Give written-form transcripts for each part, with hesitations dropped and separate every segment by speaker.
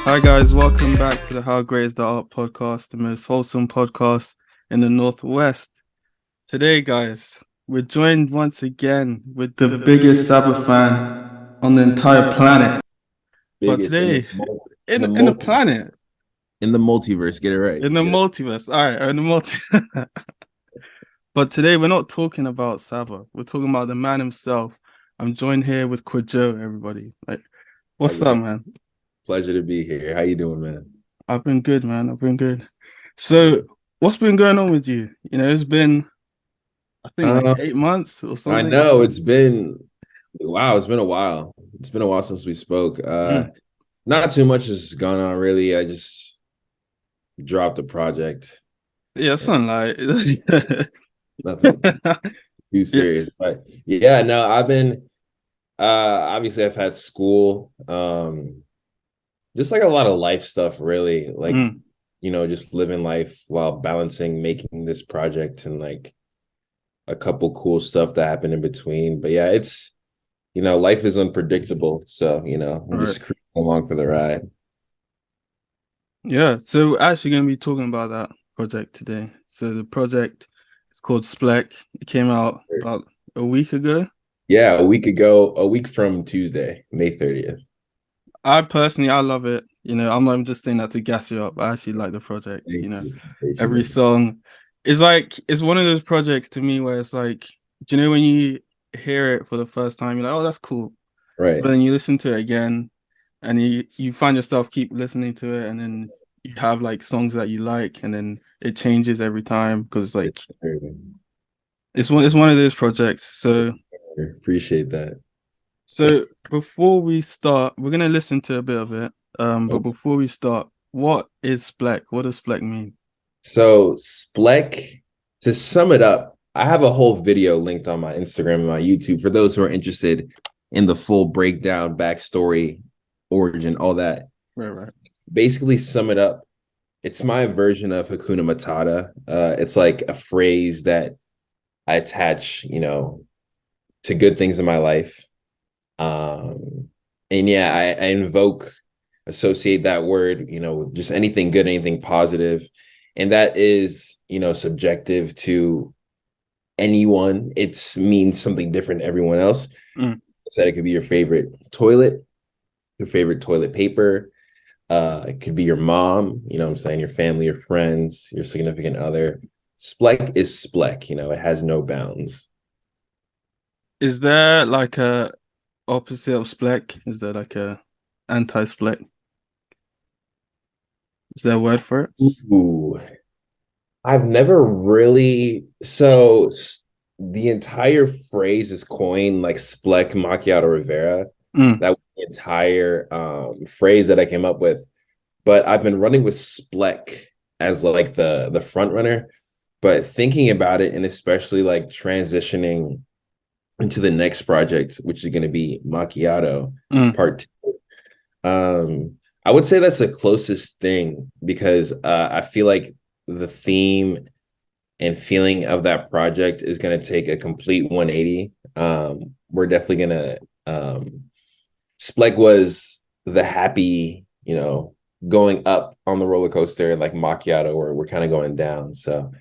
Speaker 1: Hi guys, welcome back to the How Great is the Art podcast, the most wholesome podcast in the Northwest. Today, guys, we're joined once again with the biggest Sabbath fan on the entire planet. But
Speaker 2: Biggest
Speaker 1: today,
Speaker 2: in the
Speaker 1: in the planet,
Speaker 2: in the multiverse. Get it right.
Speaker 1: in the
Speaker 2: Get it.
Speaker 1: multiverse. All right, in the multi. But today, we're not talking about Sabbath. We're talking about the man himself. I'm joined here with Kwajo, everybody. Like, what's
Speaker 2: How's it
Speaker 1: up,
Speaker 2: going?
Speaker 1: man?
Speaker 2: Pleasure to be here. How you doing, man?
Speaker 1: I've been good, man. I've been good. So, what's been going on with you? It's been I think like
Speaker 2: Uh,
Speaker 1: 8 months or
Speaker 2: I
Speaker 1: something.
Speaker 2: know it's been wow. It's been a while. It's been a while since we spoke.
Speaker 1: Mm.
Speaker 2: Not too much has gone on really. I just dropped a project.
Speaker 1: Yeah,
Speaker 2: Yeah,
Speaker 1: something like
Speaker 2: nothing too
Speaker 1: yeah.
Speaker 2: serious, but yeah, no. I've been obviously I've had school. Just like a lot of life stuff, really. Like
Speaker 1: Mm.
Speaker 2: just living life while balancing making this project and like a couple cool stuff that happened in between. But yeah, it's life is unpredictable. So, I'm
Speaker 1: Right.
Speaker 2: just cruising along for the ride.
Speaker 1: Yeah. So we're actually going to be talking about that project today. So the project is called SPLECK. It came out about a week ago.
Speaker 2: Yeah, a week from Tuesday, May 30th.
Speaker 1: I love it. I'm not just saying that to gas you up. I actually like the project.
Speaker 2: Thank you.
Speaker 1: Every
Speaker 2: Appreciate it.
Speaker 1: song is like it's one of those projects to me where it's like, do you know when you hear it for the first time, you're like, oh, that's cool.
Speaker 2: Right.
Speaker 1: But then you listen to it again and you find yourself keep listening to it, and then you have like songs that you like, and then it changes every time because like
Speaker 2: Yes, sir.
Speaker 1: it's one of those projects.
Speaker 2: Appreciate that.
Speaker 1: So before we start, we're gonna listen to a bit of it. But
Speaker 2: Okay.
Speaker 1: before we start, what is SPLECK? What does SPLECK mean?
Speaker 2: So SPLECK, to sum it up, I have a whole video linked on my Instagram and my YouTube for those who are interested in the full breakdown, backstory, origin, all that.
Speaker 1: Right, right.
Speaker 2: Basically, sum it up. It's my version of Hakuna Matata. It's like a phrase that I attach, to good things in my life. And yeah, I invoke, associate that word, with just anything good, anything positive. And that is, subjective to anyone. It means something different to everyone else.
Speaker 1: Mm.
Speaker 2: Said it could be your favorite toilet, your favorite toilet paper. It could be your mom, what I'm saying, your family, your friends, your significant other. SPLECK is SPLECK, it has no bounds.
Speaker 1: Is there like a opposite of SPLECK? Is there like a anti-SPLECK? Is there a word for it?
Speaker 2: Ooh, I've never really the entire phrase is coined like SPLECK Macchiato Rivera.
Speaker 1: Mm.
Speaker 2: That was the entire phrase that I came up with. But I've been running with SPLECK as like the front runner. But thinking about it, and especially like transitioning into the next project, which is going to be Macchiato
Speaker 1: Mm.
Speaker 2: Part 2. I would say that's the closest thing because I feel like the theme and feeling of that project is going to take a complete 180. We're definitely going to SPLECK was the happy, going up on the roller coaster, like Macchiato, where we're kind of going down. So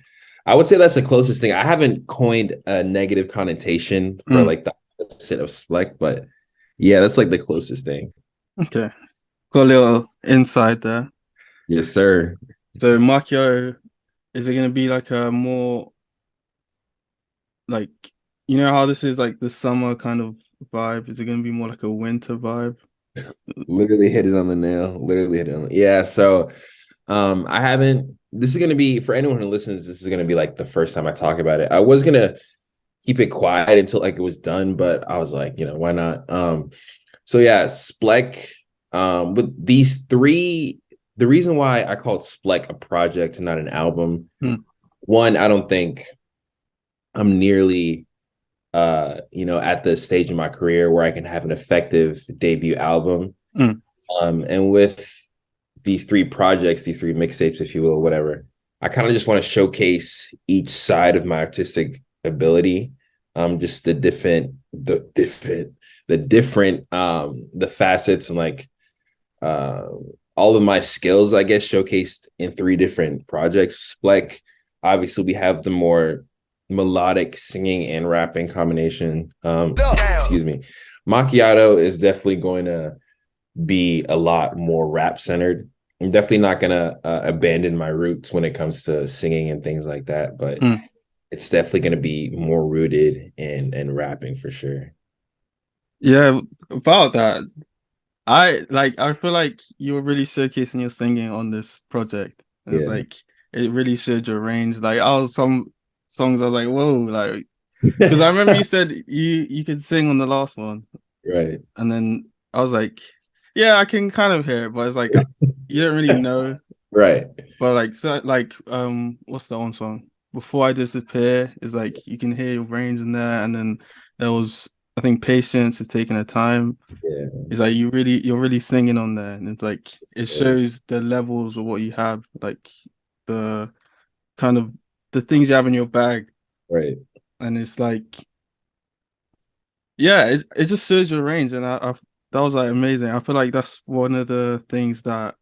Speaker 2: I would say that's the closest thing. I haven't coined a negative connotation for
Speaker 1: Mm.
Speaker 2: like the opposite of SPLECK, but yeah, that's like the closest thing.
Speaker 1: Okay. Got a little insight there.
Speaker 2: Yes, sir.
Speaker 1: So Makio, is it gonna be like a more like how this is like the summer kind of vibe? Is it gonna be more like a winter vibe?
Speaker 2: Literally hit it on the nail. Literally hit it on yeah. So I haven't this is gonna be for anyone who listens, this is gonna be like the first time I talk about it. I was gonna keep it quiet until like it was done, but I was like, why not? So yeah, SPLECK. With these three, the reason why I called SPLECK a project and not an album,
Speaker 1: Hmm.
Speaker 2: one, I don't think I'm nearly at the stage in my career where I can have an effective debut album.
Speaker 1: Hmm.
Speaker 2: And with these three projects, these three mixtapes, if you will, whatever, I kind of just want to showcase each side of my artistic ability, just the different the facets and like uh, all of my skills, I guess, showcased in three different projects. SPLECK, obviously, we have the more melodic singing and rapping combination. Excuse me. Macchiato is definitely going to be a lot more rap centered. I'm definitely not going to abandon my roots when it comes to singing and things like that, but
Speaker 1: Mm.
Speaker 2: it's definitely going to be more rooted in rapping for sure.
Speaker 1: Yeah, about that. I feel like you were really showcasing your singing on this project. And it's
Speaker 2: Yeah.
Speaker 1: like it really showed your range. Like I was some songs I was like, whoa, like because I remember you said you could sing on the last one,
Speaker 2: Right.
Speaker 1: and then I was like, yeah, I can kind of hear it, but it's like you don't really know.
Speaker 2: Right.
Speaker 1: But like so like what's that one song? Before I Disappear is like you can hear your range in there, and then there was I think Patience is taking a time.
Speaker 2: Yeah.
Speaker 1: It's like you're really singing on there, and it's like it shows the levels of what you have, like the kind of the things you have in your bag,
Speaker 2: Right.
Speaker 1: and it's like yeah, it just shows your range, and that was like amazing. I feel like that's one of the things that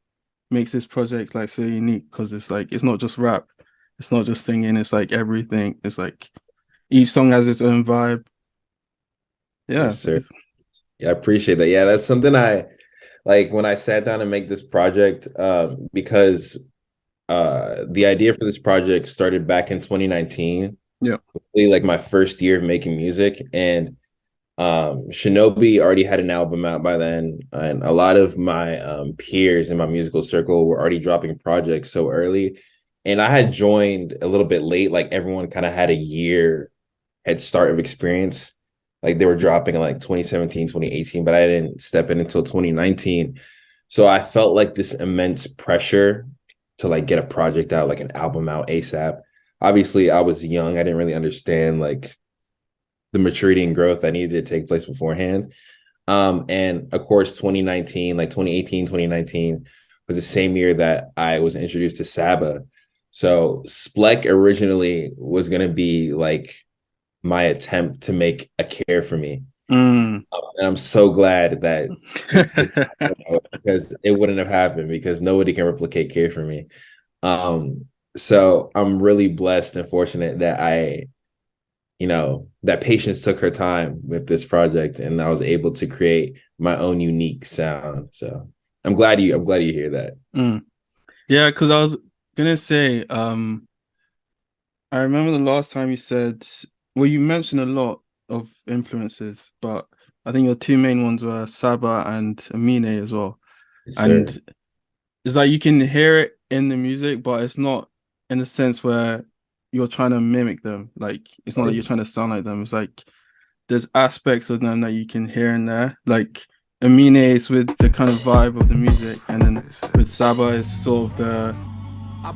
Speaker 1: makes this project like so unique because it's like it's not just rap, it's not just singing, it's like everything. It's like each song has its own vibe.
Speaker 2: Yes,
Speaker 1: Yeah,
Speaker 2: sir. Yeah, I appreciate that. Yeah, that's something I like when I sat down to make this project, because the idea for this project started back in 2019,
Speaker 1: yeah.
Speaker 2: really like my first year of making music. And Shinobi already had an album out by then, and a lot of my peers in my musical circle were already dropping projects so early. And I had joined a little bit late, like everyone kind of had a year head start of experience. Like they were dropping in like 2017, 2018, but I didn't step in until 2019. So I felt like this immense pressure to like get a project out, like an album out ASAP. Obviously, I was young. I didn't really understand like the maturity and growth that needed to take place beforehand. And of course, 2019, like 2018, 2019 was the same year that I was introduced to Saba. So SPLECK originally was going to be like my attempt to make a care for me.
Speaker 1: Mm.
Speaker 2: And I'm so glad that it did not work out, because it wouldn't have happened because nobody can replicate care for me. So I'm really blessed and fortunate that that patience took her time with this project and I was able to create my own unique sound. So I'm glad you hear that.
Speaker 1: Mm. Yeah, because I was gonna say, I remember the last time you said, well, you mentioned a lot of influences, but I think your two main ones were Saba and Amine as well.
Speaker 2: Yes, sir.
Speaker 1: And it's like you can hear it in the music, but it's not in a sense where you're trying to mimic them. Like it's not like
Speaker 2: Right.
Speaker 1: you're trying to sound like them. It's like there's aspects of them that you can hear in there. Like Amine is with the kind of vibe of the music, and then with Saba is sort of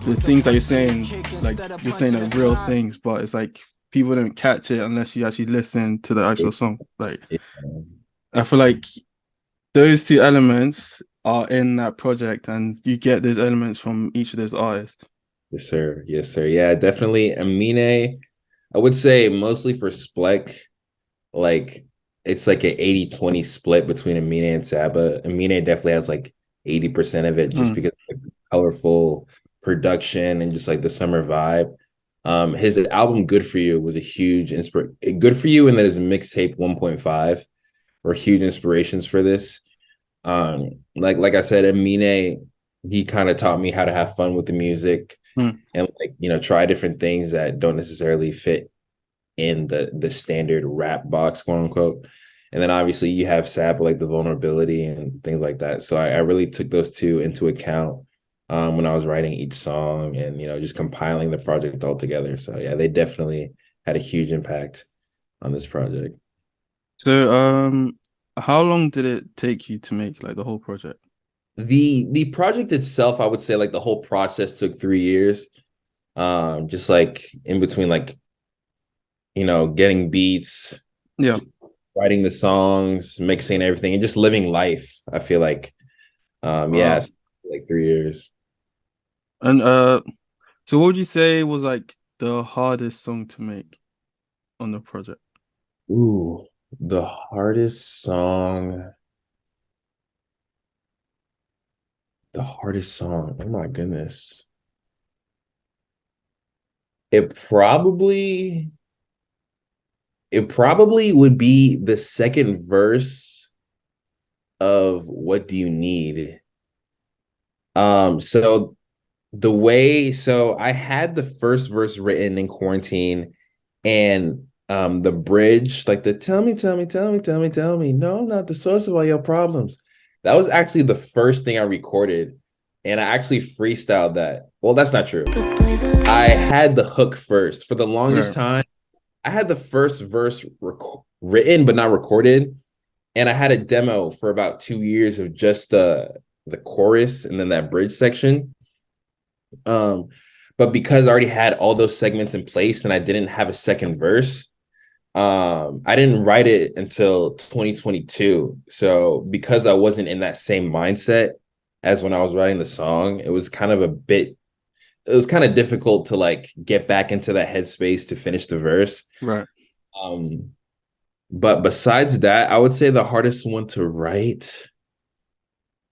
Speaker 1: the things that you're saying, like you're saying like real things, but it's like people don't catch it unless you actually listen to the actual song. Like
Speaker 2: Yeah.
Speaker 1: I feel like those two elements are in that project, and you get those elements from each of those artists.
Speaker 2: Yes, sir. Yes, sir. Yeah, definitely. Amine, I would say mostly for SPLECK, like it's like an 80-20 split between Amine and Saba. Amine definitely has like 80% of it just
Speaker 1: Mm,
Speaker 2: because of the colorful production and just like the summer vibe. His album Good For You was a huge inspiration. Good For You and then his mixtape 1.5 were huge inspirations for this. Like I said, Amine, he kind of taught me how to have fun with the music
Speaker 1: mm.
Speaker 2: and like try different things that don't necessarily fit in the standard rap box, quote unquote. And then obviously you have Sap, like the vulnerability and things like that. So I really took those two into account when I was writing each song and just compiling the project all together. So yeah, they definitely had a huge impact on this project.
Speaker 1: So, how long did it take you to make like the whole project?
Speaker 2: The project itself, I would say like the whole process took 3 years. Just like in between like getting beats,
Speaker 1: Yeah.
Speaker 2: writing the songs, mixing everything, and just living life. I feel like, yeah,
Speaker 1: Wow.
Speaker 2: it's like 3 years.
Speaker 1: And so what would you say was like the hardest song to make on the project?
Speaker 2: Ooh. The hardest song. The hardest song. Oh my goodness. It probably it probably would be the second verse of What Do You Need? So so I had the first verse written in quarantine and the bridge, like the tell me, tell me, tell me, tell me, tell me, no, I'm not the source of all your problems. That was actually the first thing I recorded, and I actually freestyled that. Well, that's not true. I had the hook first. For the longest
Speaker 1: Right.
Speaker 2: time, I had the first verse written but not recorded, and I had a demo for about 2 years of just the chorus and then that bridge section. Um, but because I already had all those segments in place and I didn't have a second verse, I didn't write it until 2022. So because I wasn't in that same mindset as when I was writing the song, it was kind of difficult to like get back into that headspace to finish the verse.
Speaker 1: Right.
Speaker 2: Um, but besides that, I would say the hardest one to write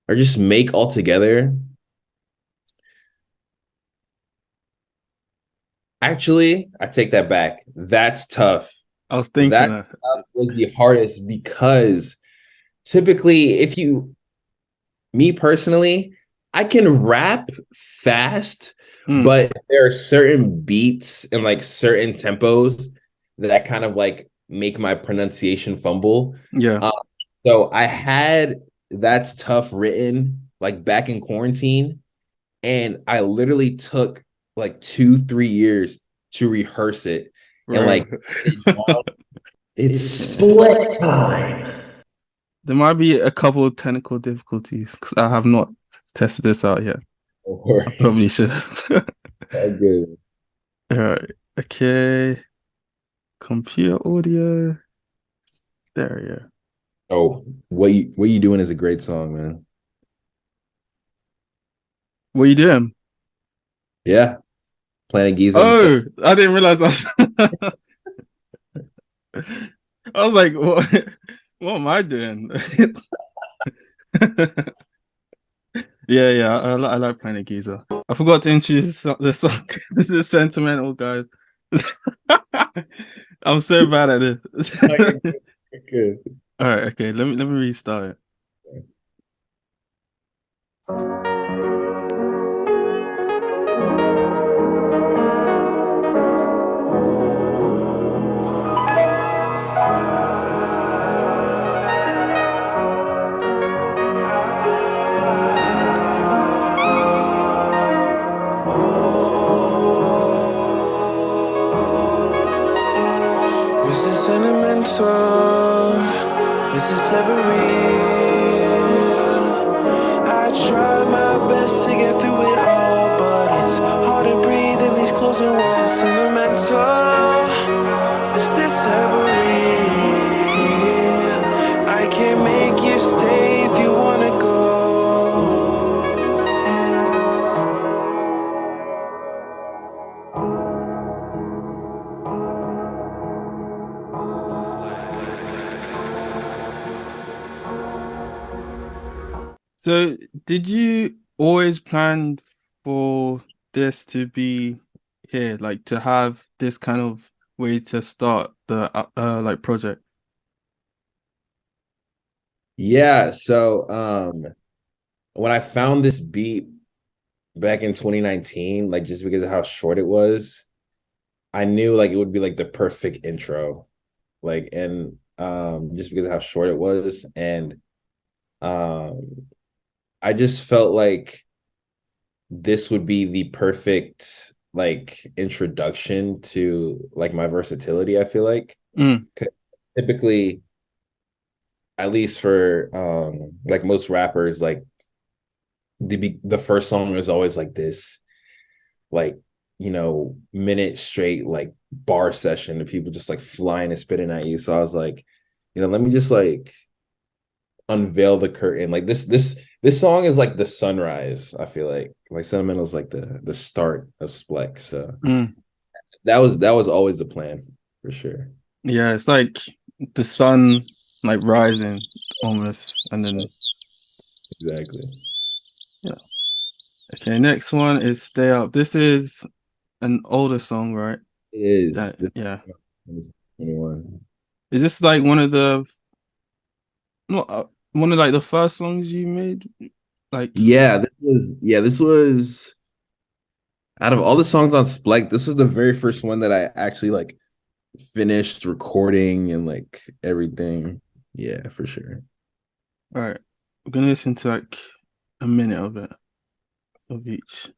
Speaker 2: or just make altogether. Actually, I take that back. That's tough.
Speaker 1: I was thinking
Speaker 2: That
Speaker 1: that.
Speaker 2: was the hardest because typically, if you, me personally, I can rap fast,
Speaker 1: Mm,
Speaker 2: but there are certain beats and like certain tempos that kind of like make my pronunciation fumble.
Speaker 1: yeah.
Speaker 2: Uh, so I had That's Tough written like back in quarantine, and I literally took like 2, 3 years to rehearse it and
Speaker 1: Bro.
Speaker 2: like get it down. It's SPLECK time.
Speaker 1: There might be a couple of technical difficulties because I have not tested this out yet.
Speaker 2: Don't
Speaker 1: I
Speaker 2: worry.
Speaker 1: probably should have.
Speaker 2: All good.
Speaker 1: All right. Okay. Computer audio stereo.
Speaker 2: Oh, what you doing is a great song, man.
Speaker 1: What are you doing?
Speaker 2: Yeah, Planet Giza on the song.
Speaker 1: Oh, I didn't realize that. I was like, what am I doing? Yeah, yeah, I like Planet Giza. I forgot to introduce the song. This is sentimental, guys. I'm so bad at this.
Speaker 2: Oh, you're good. You're good.
Speaker 1: All right, okay, let me restart it.
Speaker 3: Is this sentimental? Is this ever real? I tried my best to get through it all, but it's hard to breathe in these closing walls. Is this sentimental? Is this ever real? I can't make you stay if you wanna go.
Speaker 1: So, did you always plan for this to be here, like to have this kind of way to start the like project?
Speaker 2: Yeah, so when I found this beat back in 2019, like just because of how short it was, I knew like it would be like the perfect intro. Like and just because of how short it was and um I just felt like this would be the perfect like introduction to like my versatility, I feel like.
Speaker 1: Mm,
Speaker 2: 'Cause typically, at least for like most rappers, like the first song is always like this, like minute straight like bar session of people just like flying and spitting at you. So I was like, let me just like unveil the curtain. Like this song is like the sunrise. I feel like Sentimental is like the start of SPLECK. So
Speaker 1: mm.
Speaker 2: that was always the plan for sure.
Speaker 1: Yeah, it's like the sun like rising almost, and then
Speaker 2: Exactly.
Speaker 1: yeah. Okay, next one is Stay Up. This is an older song, right?
Speaker 2: It is
Speaker 1: That
Speaker 2: this
Speaker 1: yeah.
Speaker 2: 2021.
Speaker 1: Is this like one of the not one of like the first songs you made? Like
Speaker 2: This was out of all the songs on SPLECK, this was the very first one that I actually like finished recording and like everything. Yeah, for sure.
Speaker 1: all right. We're gonna listen to like a minute of it of each.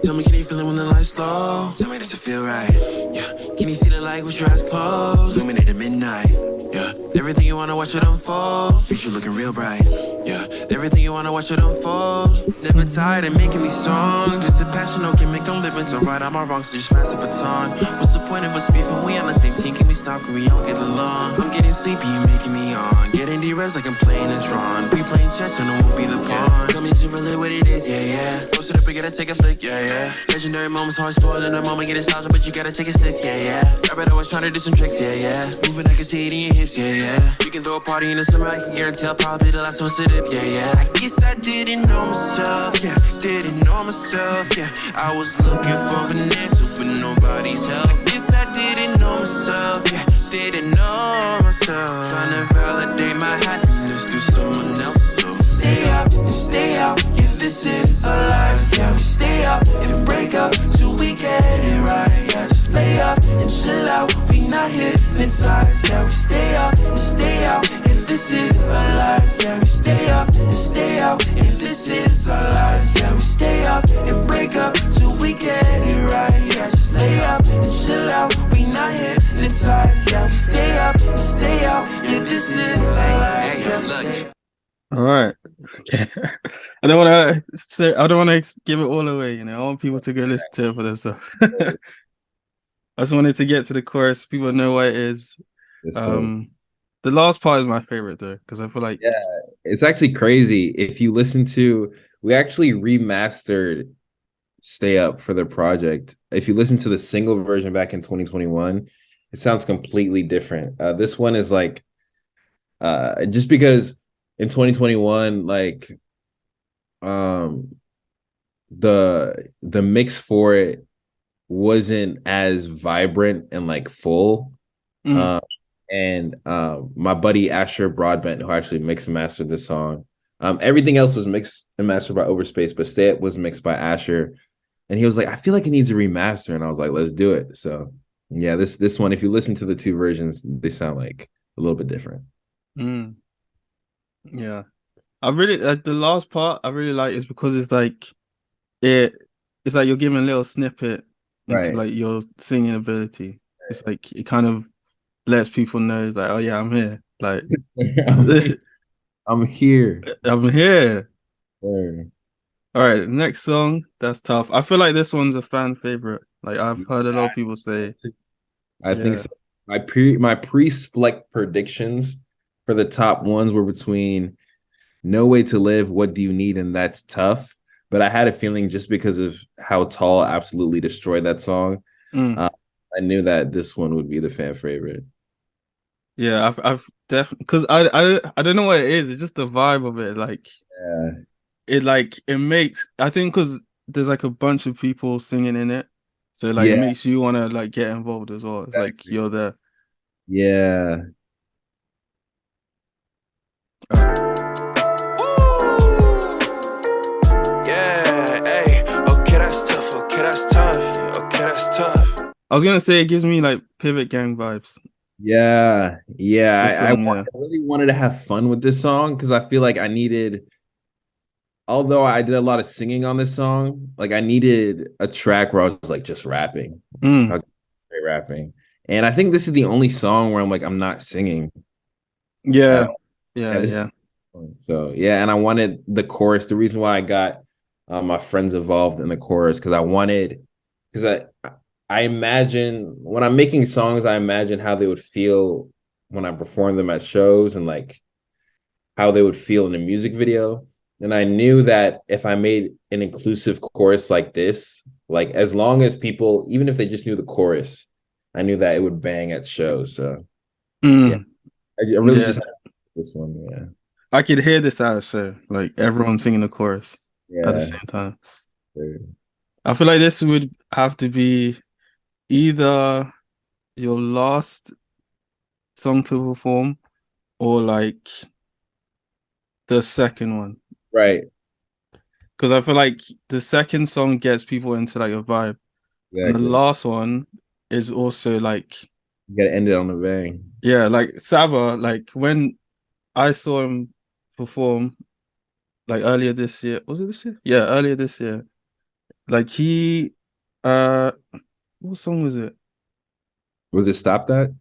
Speaker 3: Tell me, can you feel it when the lights low? Tell me, does it feel right? Yeah. Can you see the light with your eyes closed? Illuminate at midnight. Yeah. Everything you wanna watch it unfold. Future looking real bright. Yeah. Everything you wanna watch it unfold. Never tired of making these songs. It's a passion, no gimmick, I'm living to right. I'm wrong, so just pass the baton. What's the point of us beefing? We on the same team. Can we stop? Can we all get along? I'm getting sleepy, you making me on. Getting D-Res like I'm playing a Tron. We playing chess and I won't be the pawn. Come here to relate what it is, yeah, yeah. Post it up, we gotta take a flick, yeah, yeah. Legendary moments, hard spoiled in a moment, get nostalgia, but you gotta take a stiff, yeah, yeah. Rabbit always trying to do some tricks, yeah, yeah. Moving, I can see it in your hips, yeah, yeah. You can throw a party in the summer, I can guarantee I'll probably the last one to dip, yeah, yeah. I guess I didn't know myself, yeah. Didn't know myself, yeah. I was looking for an answer with nobody's help. I guess I didn't know myself, yeah. Didn't know myself. Trying to validate my happiness through someone else. So stay up and stay out, yeah. This is our lives, yeah. We stay up and break up till we get it right, yeah. Just lay up and chill out. We not hypnotized, yeah. We stay up and stay out, and this is our lives, yeah. We stay up and stay out, and this is our lives, yeah. We stay up and break up till we get it right, yeah. Just lay up and chill out. We not hypnotized, yeah. We stay up and stay out, yeah. This is our lives, yeah.
Speaker 1: All right. Okay. I don't want to say. I don't want to give it all away. You know, I want people to go listen to it for themselves. I just wanted to get to the chorus. People know what it is.
Speaker 2: So
Speaker 1: The last part is my favorite though, because I feel like
Speaker 2: yeah, it's actually crazy. If you listen to, we actually remastered Stay Up for the project. If you listen to the single version back in 2021, it sounds completely different. This one is like, just because in 2021, like, the mix for it wasn't as vibrant and like full.
Speaker 1: Mm.
Speaker 2: And my buddy Asher Broadbent, who actually mixed and mastered this song, everything else was mixed and mastered by Overspace, but Stay Up was mixed by Asher. And he was like, I feel like it needs a remaster. And I was like, let's do it. So yeah, this one, if you listen to the two versions, they sound like a little bit different.
Speaker 1: Yeah, I really the last part I really like is because it's like it's like you're giving a little snippet into
Speaker 2: Right.
Speaker 1: like your singing ability. It's like it kind of lets people know like, oh yeah, I'm here. Like
Speaker 2: I'm here.
Speaker 1: I'm here.
Speaker 2: There.
Speaker 1: All right, next song. That's tough. I feel like this one's a fan favorite. Like I've heard a lot of people say,
Speaker 2: I think
Speaker 1: yeah.
Speaker 2: so. My pre SPLECK predictions for the top ones were between No Way to Live, What Do You Need, and That's Tough. But I had a feeling just because of how Tall absolutely destroyed that song,
Speaker 1: Mm.
Speaker 2: I knew that this one would be the fan favorite.
Speaker 1: Yeah, I've definitely because I don't know what it is. It's just the vibe of it. Like
Speaker 2: Yeah.
Speaker 1: it makes I think because there's like a bunch of people singing in it, so like it
Speaker 2: Yeah.
Speaker 1: makes you want to like get involved as well. It's like
Speaker 2: Exactly.
Speaker 1: you're there.
Speaker 2: Yeah.
Speaker 3: Yeah, hey, okay, that's tough, okay, that's tough, yeah, okay, that's tough.
Speaker 1: I was gonna say it gives me like Pivot Gang vibes.
Speaker 2: Yeah. Yeah.
Speaker 1: This song, yeah.
Speaker 2: I really wanted to have fun with this song because I feel like I needed, although I did a lot of singing on this song, like I needed a track where I was like just rapping,
Speaker 1: Mm.
Speaker 2: like, straight rapping. And I think this is the only song where I'm like, I'm not singing.
Speaker 1: Yeah,
Speaker 2: Yeah,
Speaker 1: yeah,
Speaker 2: this.
Speaker 1: yeah.
Speaker 2: So yeah, and I wanted the chorus. The reason why I got my friends involved in the chorus because I imagine when I'm making songs, I imagine how they would feel when I perform them at shows and like how they would feel in a music video. And I knew that if I made an inclusive chorus like this, like as long as people, even if they just knew the chorus, I knew that it would bang at shows. So yeah,
Speaker 1: Mm,
Speaker 2: I really
Speaker 1: yeah.
Speaker 2: just had this one. Yeah,
Speaker 1: I could hear this at a show, like everyone singing the chorus at the
Speaker 2: yeah.
Speaker 1: same time. I feel like this would have to be either your last song to perform or like the second one.
Speaker 2: Right.
Speaker 1: Because I feel like the second song gets people into like a vibe. And the
Speaker 2: Exactly.
Speaker 1: last one is also like,
Speaker 2: You gotta end it on a bang.
Speaker 1: yeah, like Saba, like when I saw him perform like earlier this year, was it this year? Yeah, earlier this year. Like he, what song was it?
Speaker 2: Was it Stop That?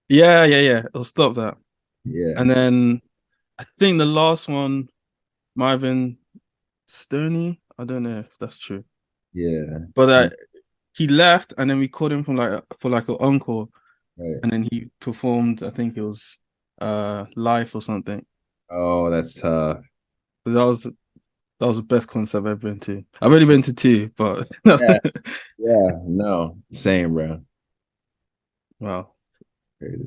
Speaker 1: Yeah, yeah, yeah. It'll stop that.
Speaker 2: Yeah.
Speaker 1: And then I think the last one might have been Stony. I don't know if that's true,
Speaker 2: Yeah.
Speaker 1: but he left, and then we called him from like for like an encore,
Speaker 2: Right.
Speaker 1: and then he performed. I think it was live or something.
Speaker 2: Oh, that's tough.
Speaker 1: But that was the best concert I've ever been to. I've only been to two, but
Speaker 2: Yeah. Yeah. No. Same, bro.
Speaker 1: wow.
Speaker 2: Crazy.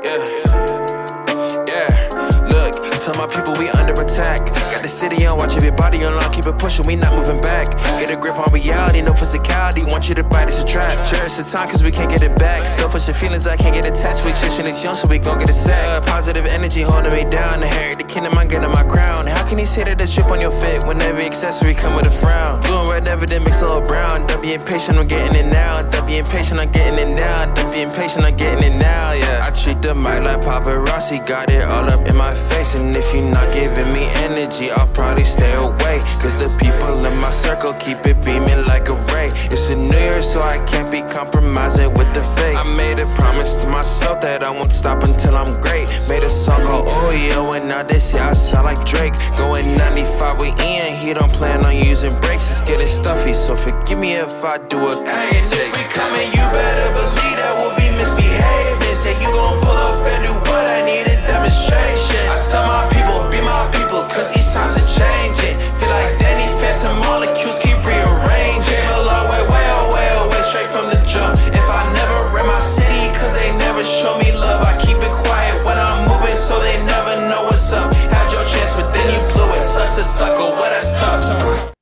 Speaker 3: Yeah, yeah. Look, tell my people we under attack. Got the city on, watch everybody on lock, keep it pushing, we not moving back. Get a grip on reality, no physicality. Want you to bite, it's a trap. Cherish the time, cause we can't get it back. Selfish and feelings, I can't get attached. We chasing it's young, so we gon' get a sack. Positive energy holding me down. Inherit the kingdom, I'm getting my crown. How can you say that the drip on your fit when every accessory come with a frown? Blue and red evident mix a little brown. Don't be impatient, I'm getting it now. Don't be impatient, I'm getting it now. Don't be impatient, I'm getting it now, yeah. I treat the mic like paparazzi, got it all up in my face. And if you're not giving me energy, I'll probably stay away. Cause the people in my circle keep it beaming like a ray. It's a new year, so I can't be compromising with the fakes. I made a promise to myself that I won't stop until I'm great. Made a song called Oh Yeah, and now this year I sound like Drake. Going 95 with Ian, he don't plan on using brakes. It's getting stuffy, so forgive me if I do a
Speaker 4: Hey, and if we coming, you better believe that we'll be misbehaving. Say you gon' pull up and do what I need a demonstration. I tell my people, be my people, cause these times are changing. Feel like Danny Phantom, molecules keep rearranging. Came a long way, way away, straight from the jump. If I never rep my city, cause they never show me love, I keep it quiet when I'm moving, so they never know what's up. Had your chance, but then you blew it. Sucks to suckle, well that's tough.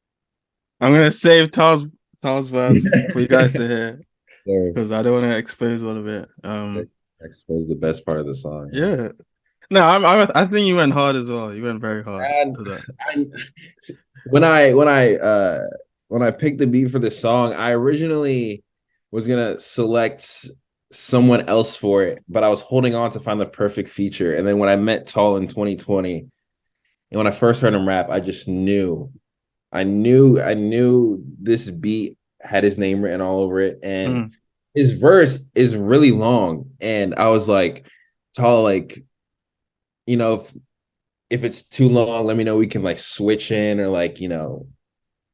Speaker 1: I'm gonna save Tal's verse for you guys to hear
Speaker 2: Sorry.
Speaker 1: because I don't want to expose all of it.
Speaker 2: Expose the best part of the song.
Speaker 1: Yeah. No, I think you went hard as well. You went very hard
Speaker 2: And
Speaker 1: to that.
Speaker 2: when I picked the beat for the song, I originally was gonna select someone else for it, but I was holding on to find the perfect feature. And then when I met Tall in 2020, and when I first heard him rap, I just knew. I knew this beat had his name written all over it. And his verse is really long. And I was like, Tall, like, you know, if it's too long, let me know. We can like switch in, or like, you know,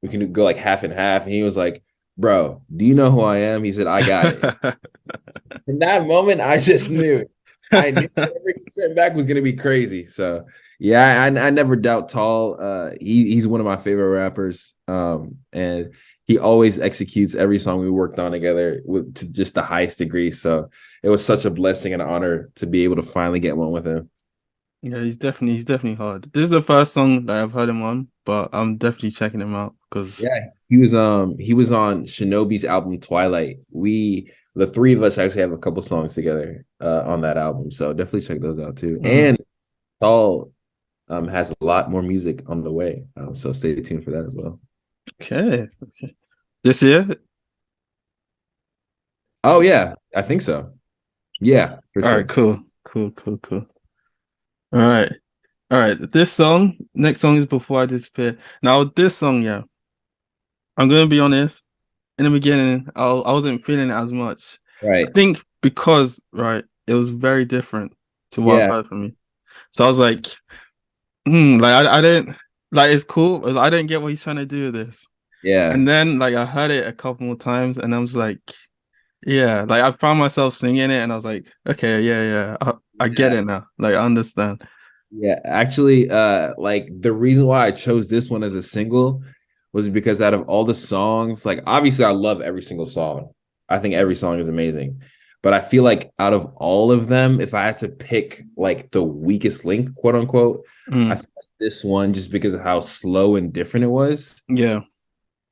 Speaker 2: we can go like half and half. And he was like, bro, do you know who I am? He said, I got it. In that moment, I just knew. I knew whatever he sent back was gonna be crazy. So yeah, I never doubt Tall. He's one of my favorite rappers. And he always executes every song we worked on together to just the highest degree. So it was such a blessing and an honor to be able to finally get one with him.
Speaker 1: Yeah, he's definitely hard. This is the first song that I've heard him on, but I'm definitely checking him out because
Speaker 2: Yeah, he was on Shinobi's album Twilight. The three of us actually have a couple songs together on that album, so definitely check those out too. And Tall has a lot more music on the way, so stay tuned for that as well.
Speaker 1: Okay. This year?
Speaker 2: Oh yeah, I think so. Yeah, for
Speaker 1: All
Speaker 2: sure.
Speaker 1: right, cool. All right. Next song is Before I Disappear. Now, this song, yeah, I'm gonna be honest. In the beginning, I wasn't feeling it as much.
Speaker 2: Right.
Speaker 1: I think because, right, it was very different. to what I've
Speaker 2: Yeah,
Speaker 1: heard from you. So I was like, like I didn't like it's cool. I didn't get what he's trying to do with this.
Speaker 2: yeah.
Speaker 1: And then like I heard it a couple more times, and I was like, yeah, like I found myself singing it, and I was like, okay, yeah, I get
Speaker 2: Yeah.
Speaker 1: it now. Like I understand.
Speaker 2: Yeah, actually, like the reason why I chose this one as a single was because out of all the songs, like obviously I love every single song. I think every song is amazing. But I feel like out of all of them, if I had to pick like the weakest link, quote unquote, I
Speaker 1: Mm,
Speaker 2: feel like this one just because of how slow and different it was.
Speaker 1: yeah.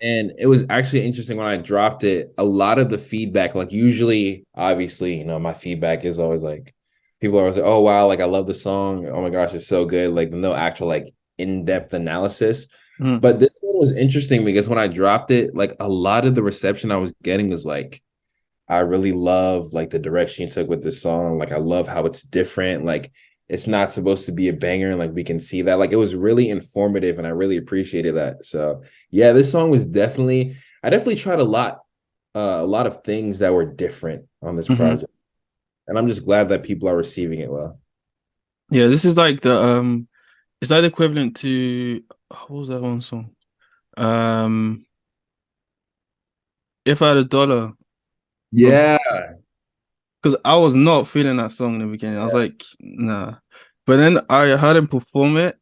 Speaker 2: And it was actually interesting when I dropped it. A lot of the feedback, like usually, obviously, my feedback is always like people are always like, oh wow, like I love the song. Oh my gosh, it's so good. Like no actual like in-depth analysis.
Speaker 1: Mm,
Speaker 2: But this one was interesting because when I dropped it, like a lot of the reception I was getting was like, I really love like the direction you took with this song. Like I love how it's different. Like it's not supposed to be a banger. Like we can see that. Like it was really informative and I really appreciated that. So yeah, this song was definitely I definitely tried a lot of things that were different on this
Speaker 1: hmm.
Speaker 2: project. And I'm just glad that people are receiving it well.
Speaker 1: Yeah, this is like the it's like the equivalent to what was that one song? Um, If I Had a Dollar from
Speaker 2: Yeah.
Speaker 1: because I was not feeling that song in the beginning. I was like, nah. But then I heard him perform it,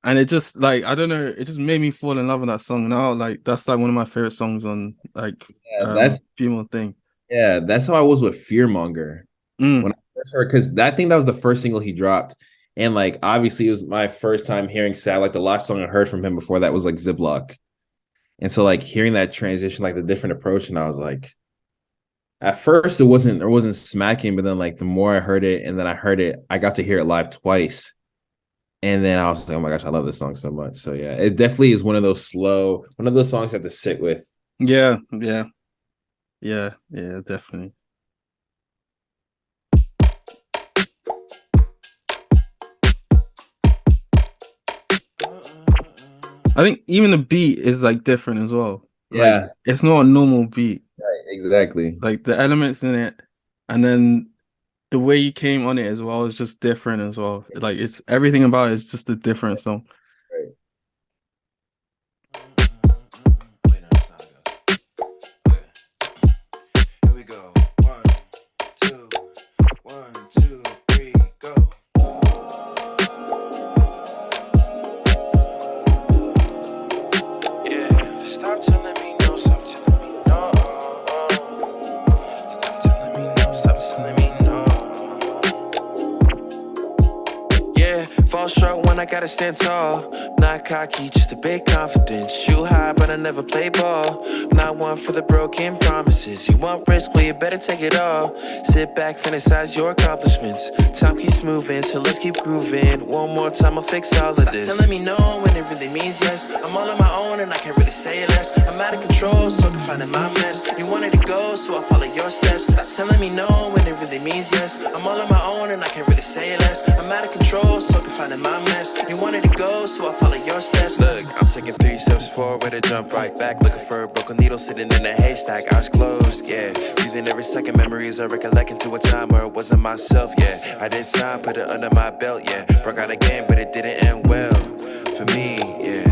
Speaker 1: and it just like I don't know, it just made me fall in love with that song. Now, like that's like one of my favorite songs on like
Speaker 2: Yeah, that's
Speaker 1: female thing.
Speaker 2: yeah, that's how I was with Fearmonger.
Speaker 1: Mm,
Speaker 2: When I first heard, because I think that was the first single he dropped. And like obviously it was my first time hearing Sad. Like the last song I heard from him before that was like Ziploc. And so like hearing that transition, like the different approach, and I was like, at first it wasn't smacking, but then like the more I heard it and then I heard it, I got to hear it live twice. And then I was like, oh my gosh, I love this song so much. So yeah, it definitely is one of those songs I have to sit with.
Speaker 1: yeah, definitely. I think even the beat is like different as well. Like
Speaker 2: Yeah,
Speaker 1: it's not a normal beat.
Speaker 2: right, exactly.
Speaker 1: Like the elements in it, and then the way you came on it as well is just different as well. Like it's everything about it is just a different song.
Speaker 2: Right.
Speaker 3: Wait, no, that's not good. Okay. Here we go. 1, 2, 1, 2, 3, go. Yeah, stop telling me no, stop telling me no. Stop telling me no, stop telling me no. Yeah, fall short when I gotta stand tall. Not cocky, just a big confidence. Shoot high, but I never play ball. Not one for the broken promises. You want risk, well, you better take it all. Sit back, fantasize your accomplishments. Time keeps moving, so let's keep grooving. One more time, I'll fix all of this. Stop telling me no when it really means yes. I'm all on my own and I can't really say less. I'm out of control, so confined in my mess. You wanted to go, so I follow your steps. Stop telling me no when it really means yes. I'm all on my own and I can't really say less. I'm out of control, so confined in my mess. You wanted to go, so I follow your steps. Look, I'm taking 3 steps forward to jump right back. Looking for a broken needle sitting in a haystack. Eyes closed, yeah. Breathing every second. Memories are recollecting to a time where it wasn't myself, yeah. I did time, put it under my belt, yeah. Broke out again, but it didn't end well. For me, yeah.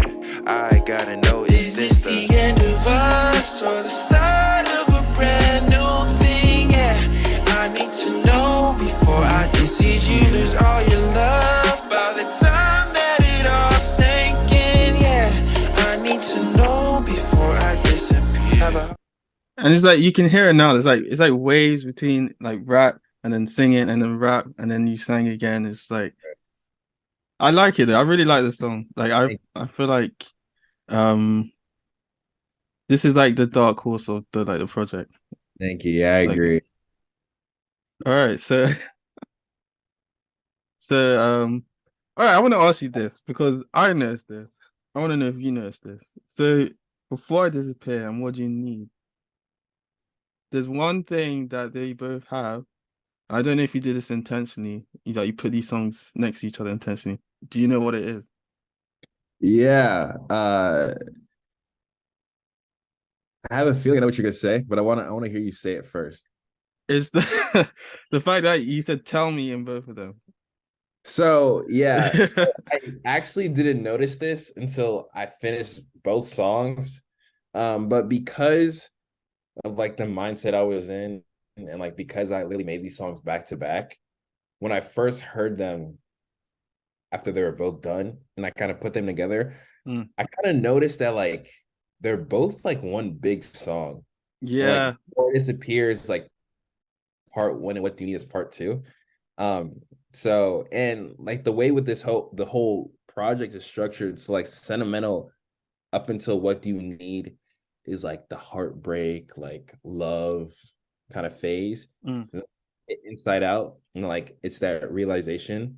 Speaker 3: I gotta know, is this the end of us or the start of a brand new thing, yeah? I need to know before I deceive you. Lose all your love by the time that it all sank in, yeah. I need to know before I disappear.
Speaker 1: And it's like you can hear it now. It's like waves between like rap and then singing and then rap and then you sang again. It's like I like it. I really like the song. Like I feel like um this is like the dark horse of the project.
Speaker 2: Thank you. Yeah, I
Speaker 1: Like
Speaker 2: agree.
Speaker 1: all right, so so all right, I want to ask you this because I noticed this. I want to know if you noticed this. So before I disappear and what do you need? There's one thing that they both have. I don't know if you did this intentionally. You put these songs next to each other intentionally. Do you know what it is?
Speaker 2: Yeah. I have a feeling I know what you're gonna say, but I wanna hear you say it first.
Speaker 1: It's the the fact that you said "tell me" in both of them.
Speaker 2: So yeah, so I actually didn't notice this until I finished both songs. But because of like the mindset I was in, and like because I literally made these songs back to back, when I first heard them after they were both done, and I kind of put them together,
Speaker 1: Mm.
Speaker 2: I kind of noticed that like they're both like one big song. And like
Speaker 1: Yeah.
Speaker 2: Before It Disappears, like part one, and What Do You Need is part two. Um, so and like the way with the whole project is structured, so like sentimental up until What Do You Need is like the heartbreak, like love kind of phase.
Speaker 1: Mm.
Speaker 2: Inside Out, and like it's that realization.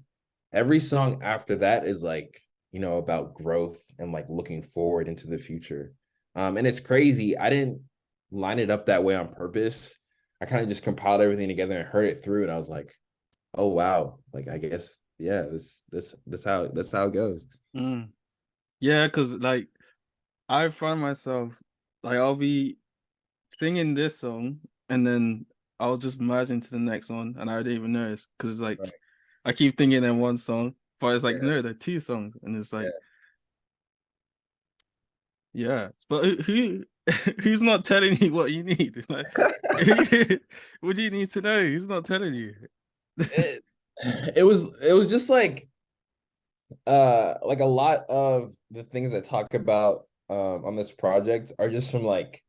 Speaker 2: Every song after that is like, about growth and like looking forward into the future. And it's crazy. I didn't line it up that way on purpose. I kind of just compiled everything together and heard it through, and I was like, oh wow, like I guess, yeah, that's how it goes.
Speaker 1: Mm. Yeah, because like I find myself like I'll be singing this song and then I'll just merge into the next one and I didn't even notice because it's like
Speaker 2: Right.
Speaker 1: I keep thinking in one song, but it's like
Speaker 2: Yeah,
Speaker 1: no, they're two songs, and it's
Speaker 2: yeah.
Speaker 1: like yeah, but who who's not telling you what you need? Like, what do you need to know? Who's not telling you?
Speaker 2: It, it was just like a lot of the things I talk about on this project are just from like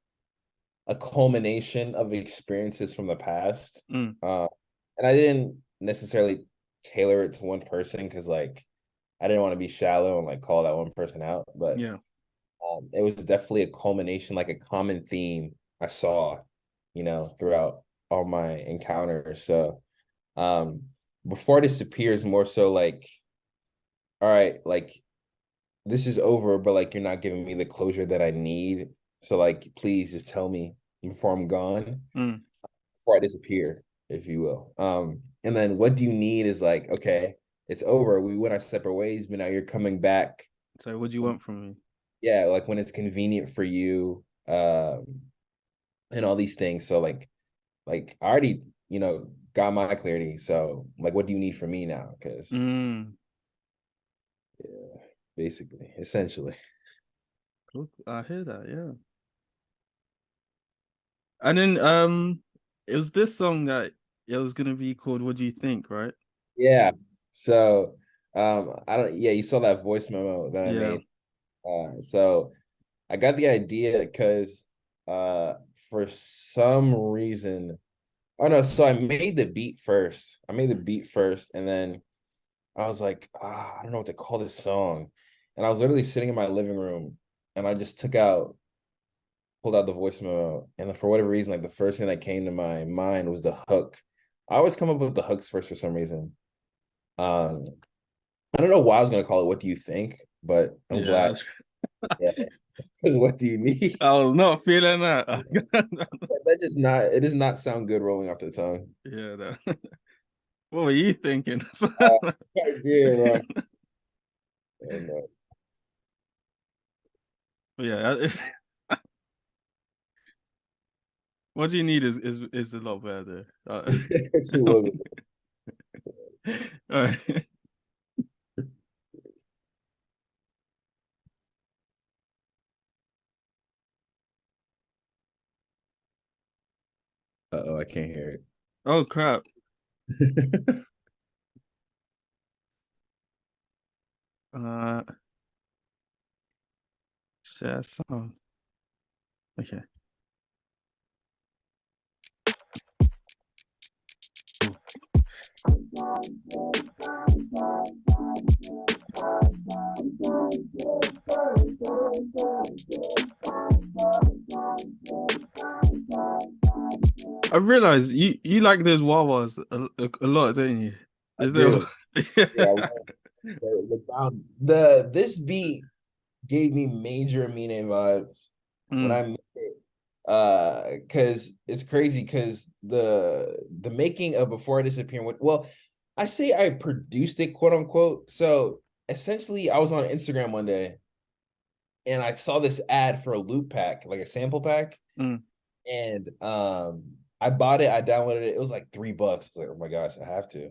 Speaker 2: a culmination of experiences from the past.
Speaker 1: Mm,
Speaker 2: And I didn't necessarily tailor it to one person because like I didn't want to be shallow and like call that one person out, but
Speaker 1: yeah.
Speaker 2: it was definitely a culmination, like a common theme I saw, throughout all my encounters. So um Before It Disappears more so like, all right, like this is over, but like you're not giving me the closure that I need. So like please just tell me before I'm gone,
Speaker 1: Mm.
Speaker 2: before I disappear, if you will. And then What Do You Need is like, okay, it's over. We went our separate ways, but now you're coming back.
Speaker 1: So what do you want from me?
Speaker 2: Yeah, like when it's convenient for you, and all these things. So like I already, got my clarity. So like what do you need from me now? Because
Speaker 1: Mm.
Speaker 2: yeah, basically, essentially.
Speaker 1: Cool. I hear that, yeah. And then it was this song that it was gonna be called What Do You Think, right?
Speaker 2: Yeah. So I don't yeah, you saw that voice memo that I
Speaker 1: Yeah.
Speaker 2: made. So I got the idea because for some reason, oh no, so I made the beat first. I made the beat first, and then I was like, I don't know what to call this song. And I was literally sitting in my living room, and I just pulled out the voice memo, and then for whatever reason, like the first thing that came to my mind was the hook. I always come up with the hooks first for some reason. Um, I don't know why I was gonna call it "What Do You Think," but I'm glad.
Speaker 1: Yeah.
Speaker 2: Yeah, because what do you need?
Speaker 1: I was not feeling that.
Speaker 2: That just not it does not sound good rolling off the tongue.
Speaker 1: Yeah, what were you thinking?
Speaker 2: I did, and
Speaker 1: Yeah, what do you need is a lot better.
Speaker 2: it's a little bit.
Speaker 1: All right.
Speaker 2: Uh-oh, I can't hear
Speaker 1: Oh crap.
Speaker 2: it.
Speaker 1: Uh, share song. Okay. I realize you like those wah-wahs a lot, don't you?
Speaker 2: I
Speaker 1: Is there?
Speaker 2: do. Yeah, I love this beat gave me major Amine vibes when
Speaker 1: Mm,
Speaker 2: I made it. Because it's crazy because the making of Before I Disappear, well, I say I produced it, quote unquote. So essentially, I was on Instagram one day and I saw this ad for a loop pack, like a sample pack,
Speaker 1: mm,
Speaker 2: and I bought it. I downloaded it. It was like $3. I was like, oh my gosh, I have to.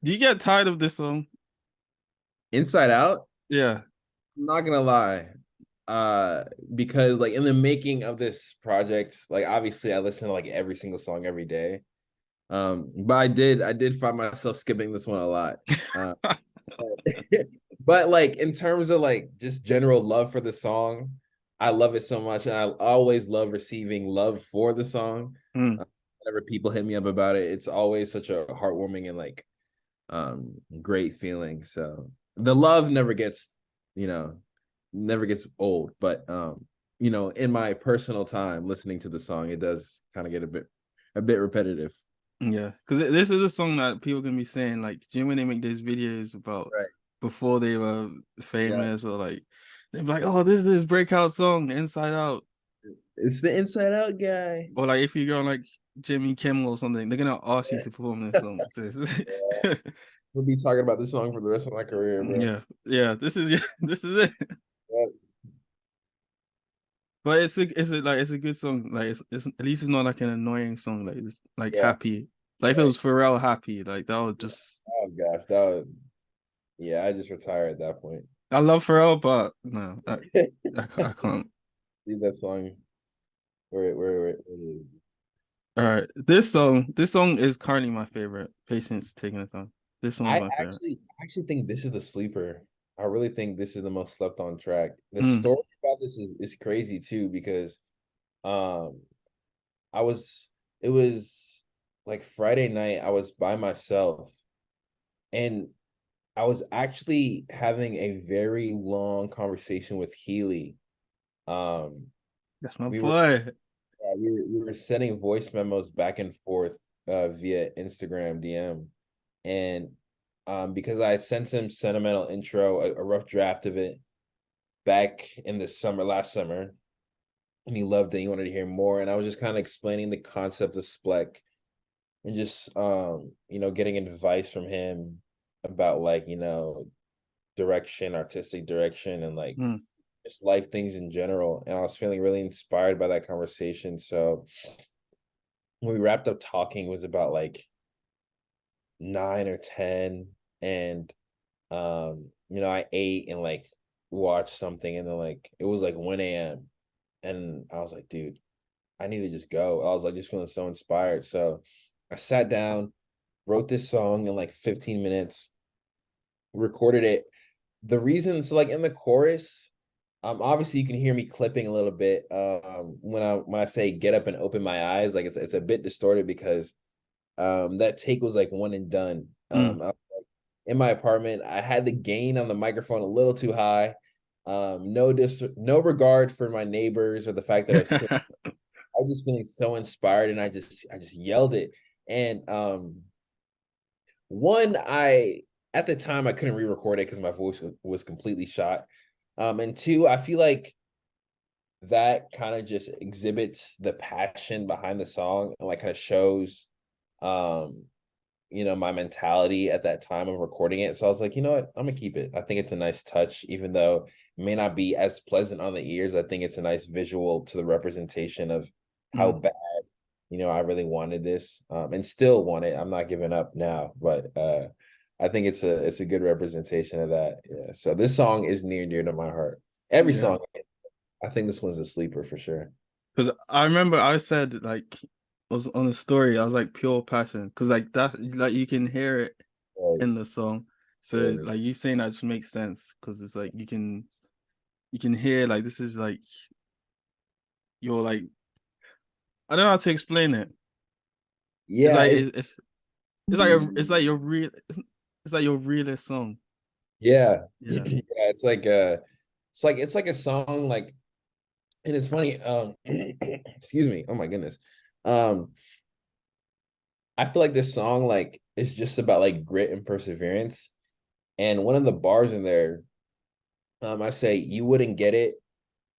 Speaker 1: Do you get tired of this song?
Speaker 2: Inside Out.
Speaker 1: Yeah.
Speaker 2: I'm not gonna lie. Uh, because like in the making of this project, like obviously I listen to like every single song every day. But I did find myself skipping this one a lot. Uh, but like in terms of like just general love for the song, I love it so much, and I always love receiving love for the song.
Speaker 1: Mm,
Speaker 2: Whenever people hit me up about it, it's always such a heartwarming and like great feeling. So the love never gets, you know, never gets old. But in my personal time listening to the song, it does kind of get a bit repetitive.
Speaker 1: yeah. Because this is a song that people can be saying, like, do you know when they make these videos about
Speaker 2: Right.
Speaker 1: before they were
Speaker 2: Yeah.
Speaker 1: famous, or like they're like, oh, this is this breakout song, Inside Out.
Speaker 2: It's the Inside Out guy.
Speaker 1: Or like if you go on like Jimmy Kimmel or something, they're gonna ask you to perform this song.
Speaker 2: We'll be talking about this song for the rest of my career, bro.
Speaker 1: Yeah, yeah. This is this is it.
Speaker 2: Yeah.
Speaker 1: But it's a good song. Like it's at least it's not like an annoying song. Like it's like
Speaker 2: Yeah.
Speaker 1: happy. Like if it
Speaker 2: Right.
Speaker 1: was Pharrell happy, like that would just.
Speaker 2: Oh gosh, yeah, I just retired at that point.
Speaker 1: I love Pharrell, but no, I can't.
Speaker 2: Leave that song where it is.
Speaker 1: All right, this song is currently my favorite. Patience taking the time. This song is
Speaker 2: I
Speaker 1: my favorite.
Speaker 2: actually think this is the sleeper. I really think this is the most slept on track. The
Speaker 1: Mm,
Speaker 2: story about this is crazy too, because um I was it was like Friday night, I was by myself, and I was actually having a very long conversation with Healy. Um
Speaker 1: that's my
Speaker 2: we were
Speaker 1: boy.
Speaker 2: we were sending voice memos back and forth via Instagram DM. And because I had sent him Sentimental Intro, a rough draft of it back in the summer, last summer, and he loved it. He wanted to hear more. And I was just kind of explaining the concept of SPLECK, and just getting advice from him about like, direction, artistic direction, and like
Speaker 1: Mm,
Speaker 2: just life things in general. And I was feeling really inspired by that conversation. So when we wrapped up talking, it was about like 9 or 10, and I ate and like watched something, and then like it was like 1 a.m. and I was like, dude, I need to just go. I was like just feeling so inspired. So I sat down, wrote this song in like 15 minutes, recorded it. The reason, so like in the chorus, obviously you can hear me clipping a little bit. When I say get up and open my eyes, like it's a bit distorted because that take was like one and done.
Speaker 1: mm.
Speaker 2: In my apartment, I had the gain on the microphone a little too high. No regard for my neighbors or the fact that I was just feeling so inspired, and I just yelled it. And one, I at the time I couldn't re-record it because my voice was completely shot. And two, I feel like that kind of just exhibits the passion behind the song, and like kind of shows um my mentality at that time of recording it. So I was like, you know what, I'm gonna keep it. I think it's a nice touch, even though it may not be as pleasant on the ears. I think it's a nice visual to the representation of how
Speaker 1: Mm.
Speaker 2: bad I really wanted this, and still want it. I'm not giving up now, but I think it's a good representation of that. Yeah, so this song is near and dear to my heart. Every
Speaker 1: Yeah,
Speaker 2: song, I think this one's a sleeper for sure.
Speaker 1: because I remember I said like was on the story. I was like pure passion because like that, like you can hear it
Speaker 2: Right,
Speaker 1: in the song. So
Speaker 2: right.
Speaker 1: like you saying that just makes sense because it's like you can hear like this is like you're like I don't know how to explain it. It's
Speaker 2: Yeah,
Speaker 1: like
Speaker 2: it's
Speaker 1: it's like your real it's like your realest song.
Speaker 2: yeah.
Speaker 1: Yeah.
Speaker 2: Yeah, it's like a song like. And it's funny, excuse me. Oh my goodness. Um, I feel like this song like is just about like grit and perseverance. And one of the bars in there, I say, you wouldn't get it.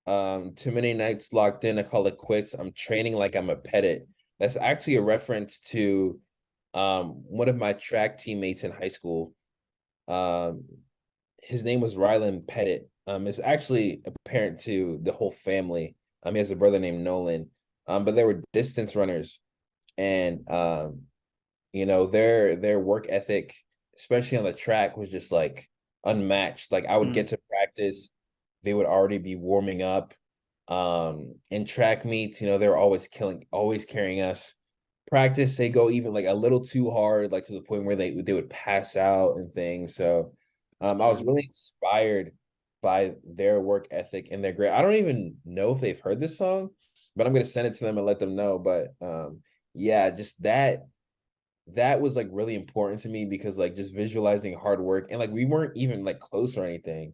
Speaker 2: Too many nights locked in, I call it quits. I'm training like I'm a pettit. That's actually a reference to one of my track teammates in high school. Um, his name was Rylan Pettit. It's actually apparent to the whole family. He has a brother named Nolan. But they were distance runners, and their work ethic especially on the track, was just like unmatched. Like I would get to practice, they would already be warming up. In track meets, they were always carrying us. Practice, they go even like a little too hard, like to the point where they would pass out and things. So I was really inspired by their work ethic and their great. I don't even know if they've heard this song, but I'm gonna send it to them and let them know. But yeah, just that was like really important to me because like just visualizing hard work and like we weren't even like close or anything.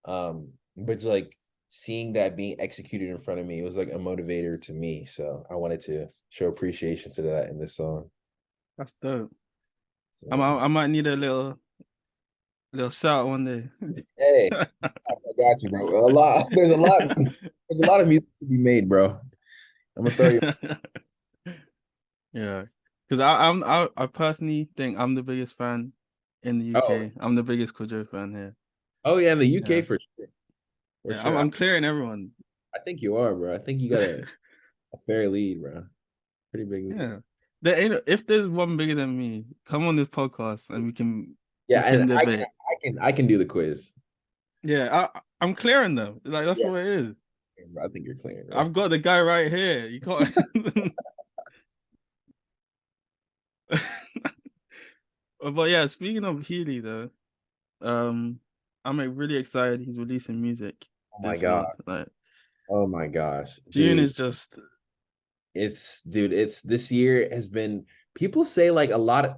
Speaker 2: But like seeing that being executed in front of me, it was like a motivator to me. So I wanted to show appreciation to that in this song.
Speaker 1: That's dope.
Speaker 2: So,
Speaker 1: I might need a little shout one day.
Speaker 2: hey, I got you, bro. There's a lot of music to be made, bro. I'm gonna throw you.
Speaker 1: Yeah, because I personally think I'm the biggest fan in the UK.
Speaker 2: Oh,
Speaker 1: I'm the biggest Kwajo fan here.
Speaker 2: oh yeah, in the UK
Speaker 1: Yeah.
Speaker 2: for sure. For
Speaker 1: Yeah,
Speaker 2: sure.
Speaker 1: I'm clearing everyone.
Speaker 2: I think you are, bro. I think you got a fair lead, bro. Pretty big lead.
Speaker 1: Yeah. There ain't if there's one bigger than me, come on this podcast and we can
Speaker 2: And
Speaker 1: debate.
Speaker 2: I can do the quiz.
Speaker 1: Yeah, I'm clearing them. Like that's
Speaker 2: Yeah.
Speaker 1: what it is.
Speaker 2: I think you're clearing, bro.
Speaker 1: I've got the guy right here. You can't. But yeah, speaking of Healy though, I'm like really excited he's releasing music
Speaker 2: Oh my
Speaker 1: this
Speaker 2: God.
Speaker 1: month. Like
Speaker 2: Oh my gosh.
Speaker 1: June
Speaker 2: Dude,
Speaker 1: is just
Speaker 2: it's this year has been, people say like a lot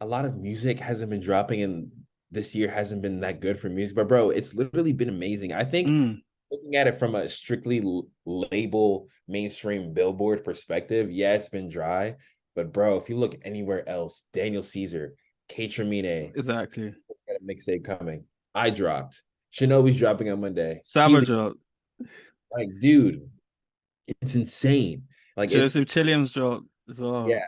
Speaker 2: of music hasn't been dropping and this year hasn't been that good for music, but bro, it's literally been amazing. I think looking at it from a strictly label mainstream Billboard perspective, yeah, it's been dry, but bro, if you look anywhere else, Daniel Caesar, K-Tramine,
Speaker 1: exactly.
Speaker 2: it's got a mixtape coming. I dropped. Shinobi's dropping on Monday.
Speaker 1: Savage
Speaker 2: Healy, like, dude, it's insane. Like it's
Speaker 1: Joseph Chilliam's dropped as well.
Speaker 2: yeah.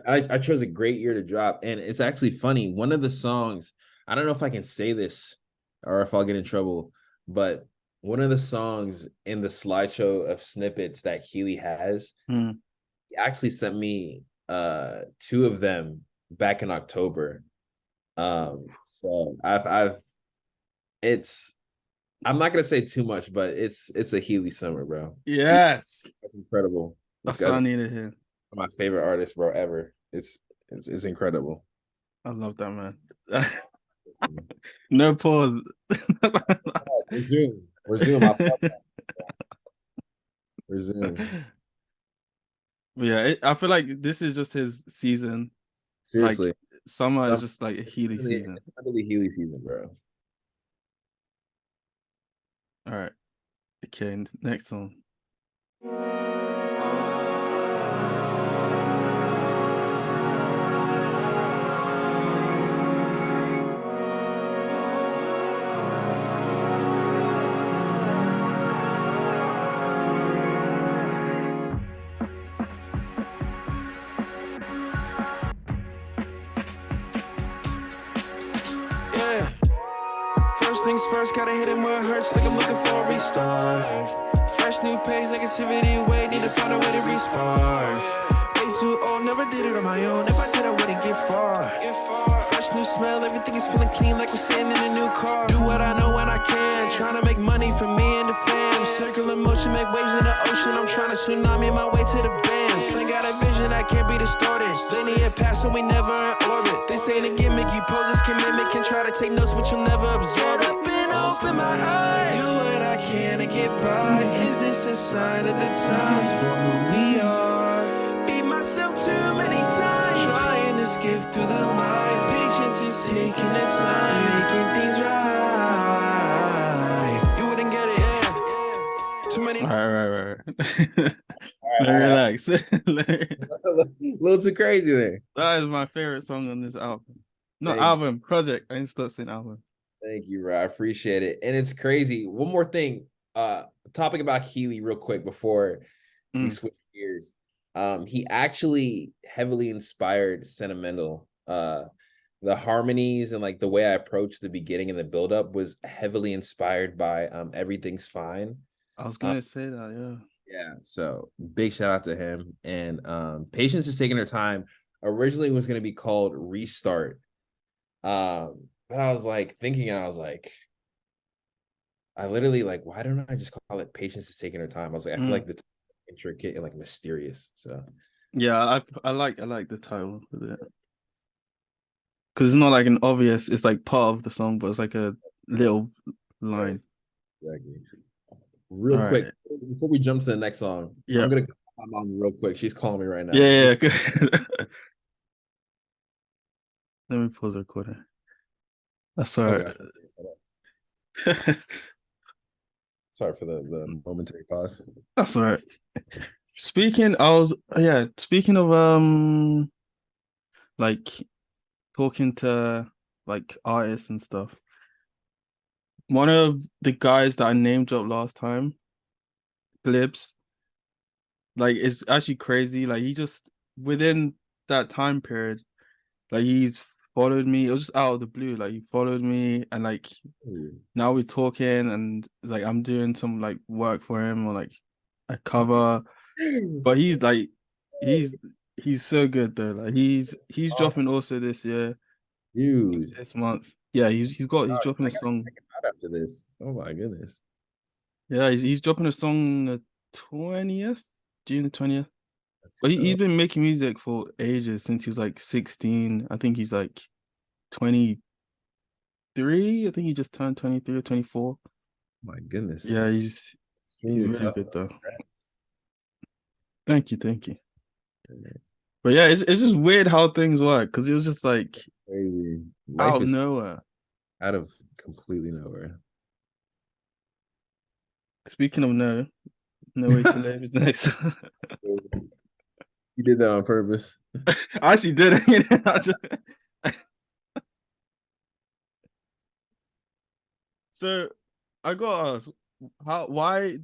Speaker 2: I chose a great year to drop, and it's actually funny. One of the songs, I don't know if I can say this or if I'll get in trouble, but one of the songs in the slideshow of snippets that Healy has, he actually sent me two of them back in October. So I've it's I'm not gonna say too much, but it's a Healy summer, bro.
Speaker 1: Yes.
Speaker 2: It's incredible. This
Speaker 1: That's what
Speaker 2: guy's
Speaker 1: I needed here.
Speaker 2: my favorite artist, bro, ever. It's incredible.
Speaker 1: I love that, man. No pause.
Speaker 2: Resume. Resume.
Speaker 1: But yeah, I feel like this is just his season.
Speaker 2: Seriously.
Speaker 1: Like summer is just like a Healy season.
Speaker 2: It's literally Healy season, bro.
Speaker 1: All right. Okay, next one.
Speaker 3: Yeah. First things first, gotta hit him where it hurts, like I'm looking for a restart. Fresh new page, negativity away, need to find a way to respark. Way too old, never did it on my own. If I did, I wouldn't get far. Fresh new smell, everything is feeling clean, like we're sitting in a new car. Do what I know when I can, trying to make money for me and the fam. Circular motion, make waves in the ocean. I'm trying to tsunami my way to the bands. Ain't got a vision that can't be distorted. Linear path, so we never in orbit. This ain't a gimmick, you poses can mimic, can try to take notes, but you'll never absorb it. Open my eyes, do what I can to get by. Is this a sign of the times for who we are? Beat myself too many times, trying to skip through the line. Patience is taking its time, making things right. You wouldn't get it, yeah. Too many.
Speaker 1: All right. Relax.
Speaker 2: A little too crazy there.
Speaker 1: That is my favorite song on this album. Not
Speaker 2: Thank
Speaker 1: album, project. I didn't stop saying album.
Speaker 2: Thank you, bro. I appreciate it. And it's crazy. One more thing. Topic about Healy real quick before we switch gears. He actually heavily inspired Sentimental. The harmonies and like the way I approached the beginning and the buildup was heavily inspired by Everything's Fine.
Speaker 1: I was gonna say that,
Speaker 2: yeah. So big shout out to him. And Patience is taking her time. Originally it was gonna be called Restart. But I was like thinking, and I was like, I literally like, why don't I just call it Patience is Taking Her Time? I was like, I feel like the intricate and like mysterious. So
Speaker 1: Yeah, I like the title of it. Because it's not like an obvious, it's like part of the song, but it's like a little line.
Speaker 2: exactly. Real
Speaker 1: All
Speaker 2: quick,
Speaker 1: right.
Speaker 2: before we jump to the next song,
Speaker 1: Yeah.
Speaker 2: I'm gonna call my mom real quick. She's calling me right now.
Speaker 1: Yeah, good. Let me pause the recording. That's all right.
Speaker 2: Okay. Sorry for the momentary pause.
Speaker 1: That's all right. Speaking of like talking to like artists and stuff. One of the guys that I named dropped last time, Glibs, like it's actually crazy. Like he just within that time period, like he's followed me. It was just out of the blue. Like he followed me and like now we're talking and like I'm doing some like work for him or like a cover. But he's like he's so good though. Like he's dropping
Speaker 2: Awesome.
Speaker 1: also this year,
Speaker 2: Dude.
Speaker 1: this month. Yeah, he's dropping
Speaker 2: I
Speaker 1: a
Speaker 2: gotta
Speaker 1: song.
Speaker 2: check it out after this. Oh my goodness.
Speaker 1: Yeah, he's dropping a song the 20th, June the 20th.
Speaker 2: Let's
Speaker 1: But he's
Speaker 2: go.
Speaker 1: been making music for ages since he was like 16. I think he's like 23. I think he just turned 23 or 24.
Speaker 2: My goodness.
Speaker 1: Yeah, he's
Speaker 2: Extremely
Speaker 1: really
Speaker 2: tough.
Speaker 1: good though.
Speaker 2: Congrats.
Speaker 1: Thank you. But yeah, it's just weird how things work because it was just like
Speaker 2: Crazy.
Speaker 1: out
Speaker 2: Life
Speaker 1: of
Speaker 2: is
Speaker 1: nowhere.
Speaker 2: out of completely nowhere.
Speaker 1: Speaking of no way to live is next.
Speaker 2: You did that on purpose.
Speaker 1: I actually did it. So I got to ask, why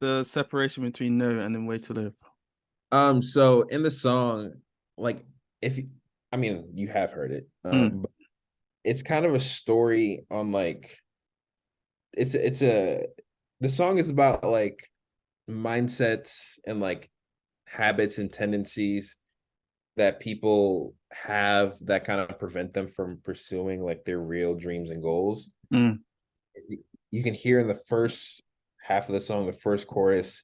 Speaker 1: the separation between no and then way to live?
Speaker 2: So in the song, like if you, I mean you have heard it. But it's kind of a story on like it's a the song is about like mindsets and like habits and tendencies that people have that kind of prevent them from pursuing like their real dreams and goals. You can hear in the first half of the song, the first chorus,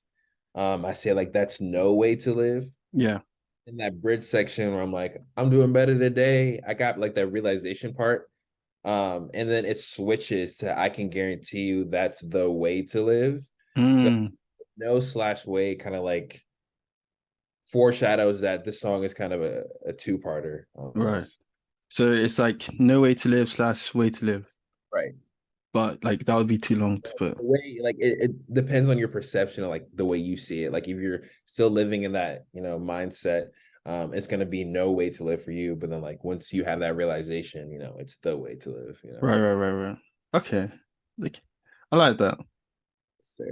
Speaker 2: I say like that's no way to live.
Speaker 1: Yeah.
Speaker 2: In that bridge section where I'm like, I'm doing better today. I got like that realization part. And then it switches to I can guarantee you that's the way to live. So no slash way kind of like foreshadows that this song is kind of a two-parter almost.
Speaker 1: Right. So it's like no way to live / way to live.
Speaker 2: Right.
Speaker 1: But like that would be too long to put.
Speaker 2: The way like it depends on your perception of like the way you see it. Like if you're still living in that, mindset, it's gonna be no way to live for you. But then like once you have that realization, it's the way to live,
Speaker 1: Right. Okay. Like I like that.
Speaker 2: So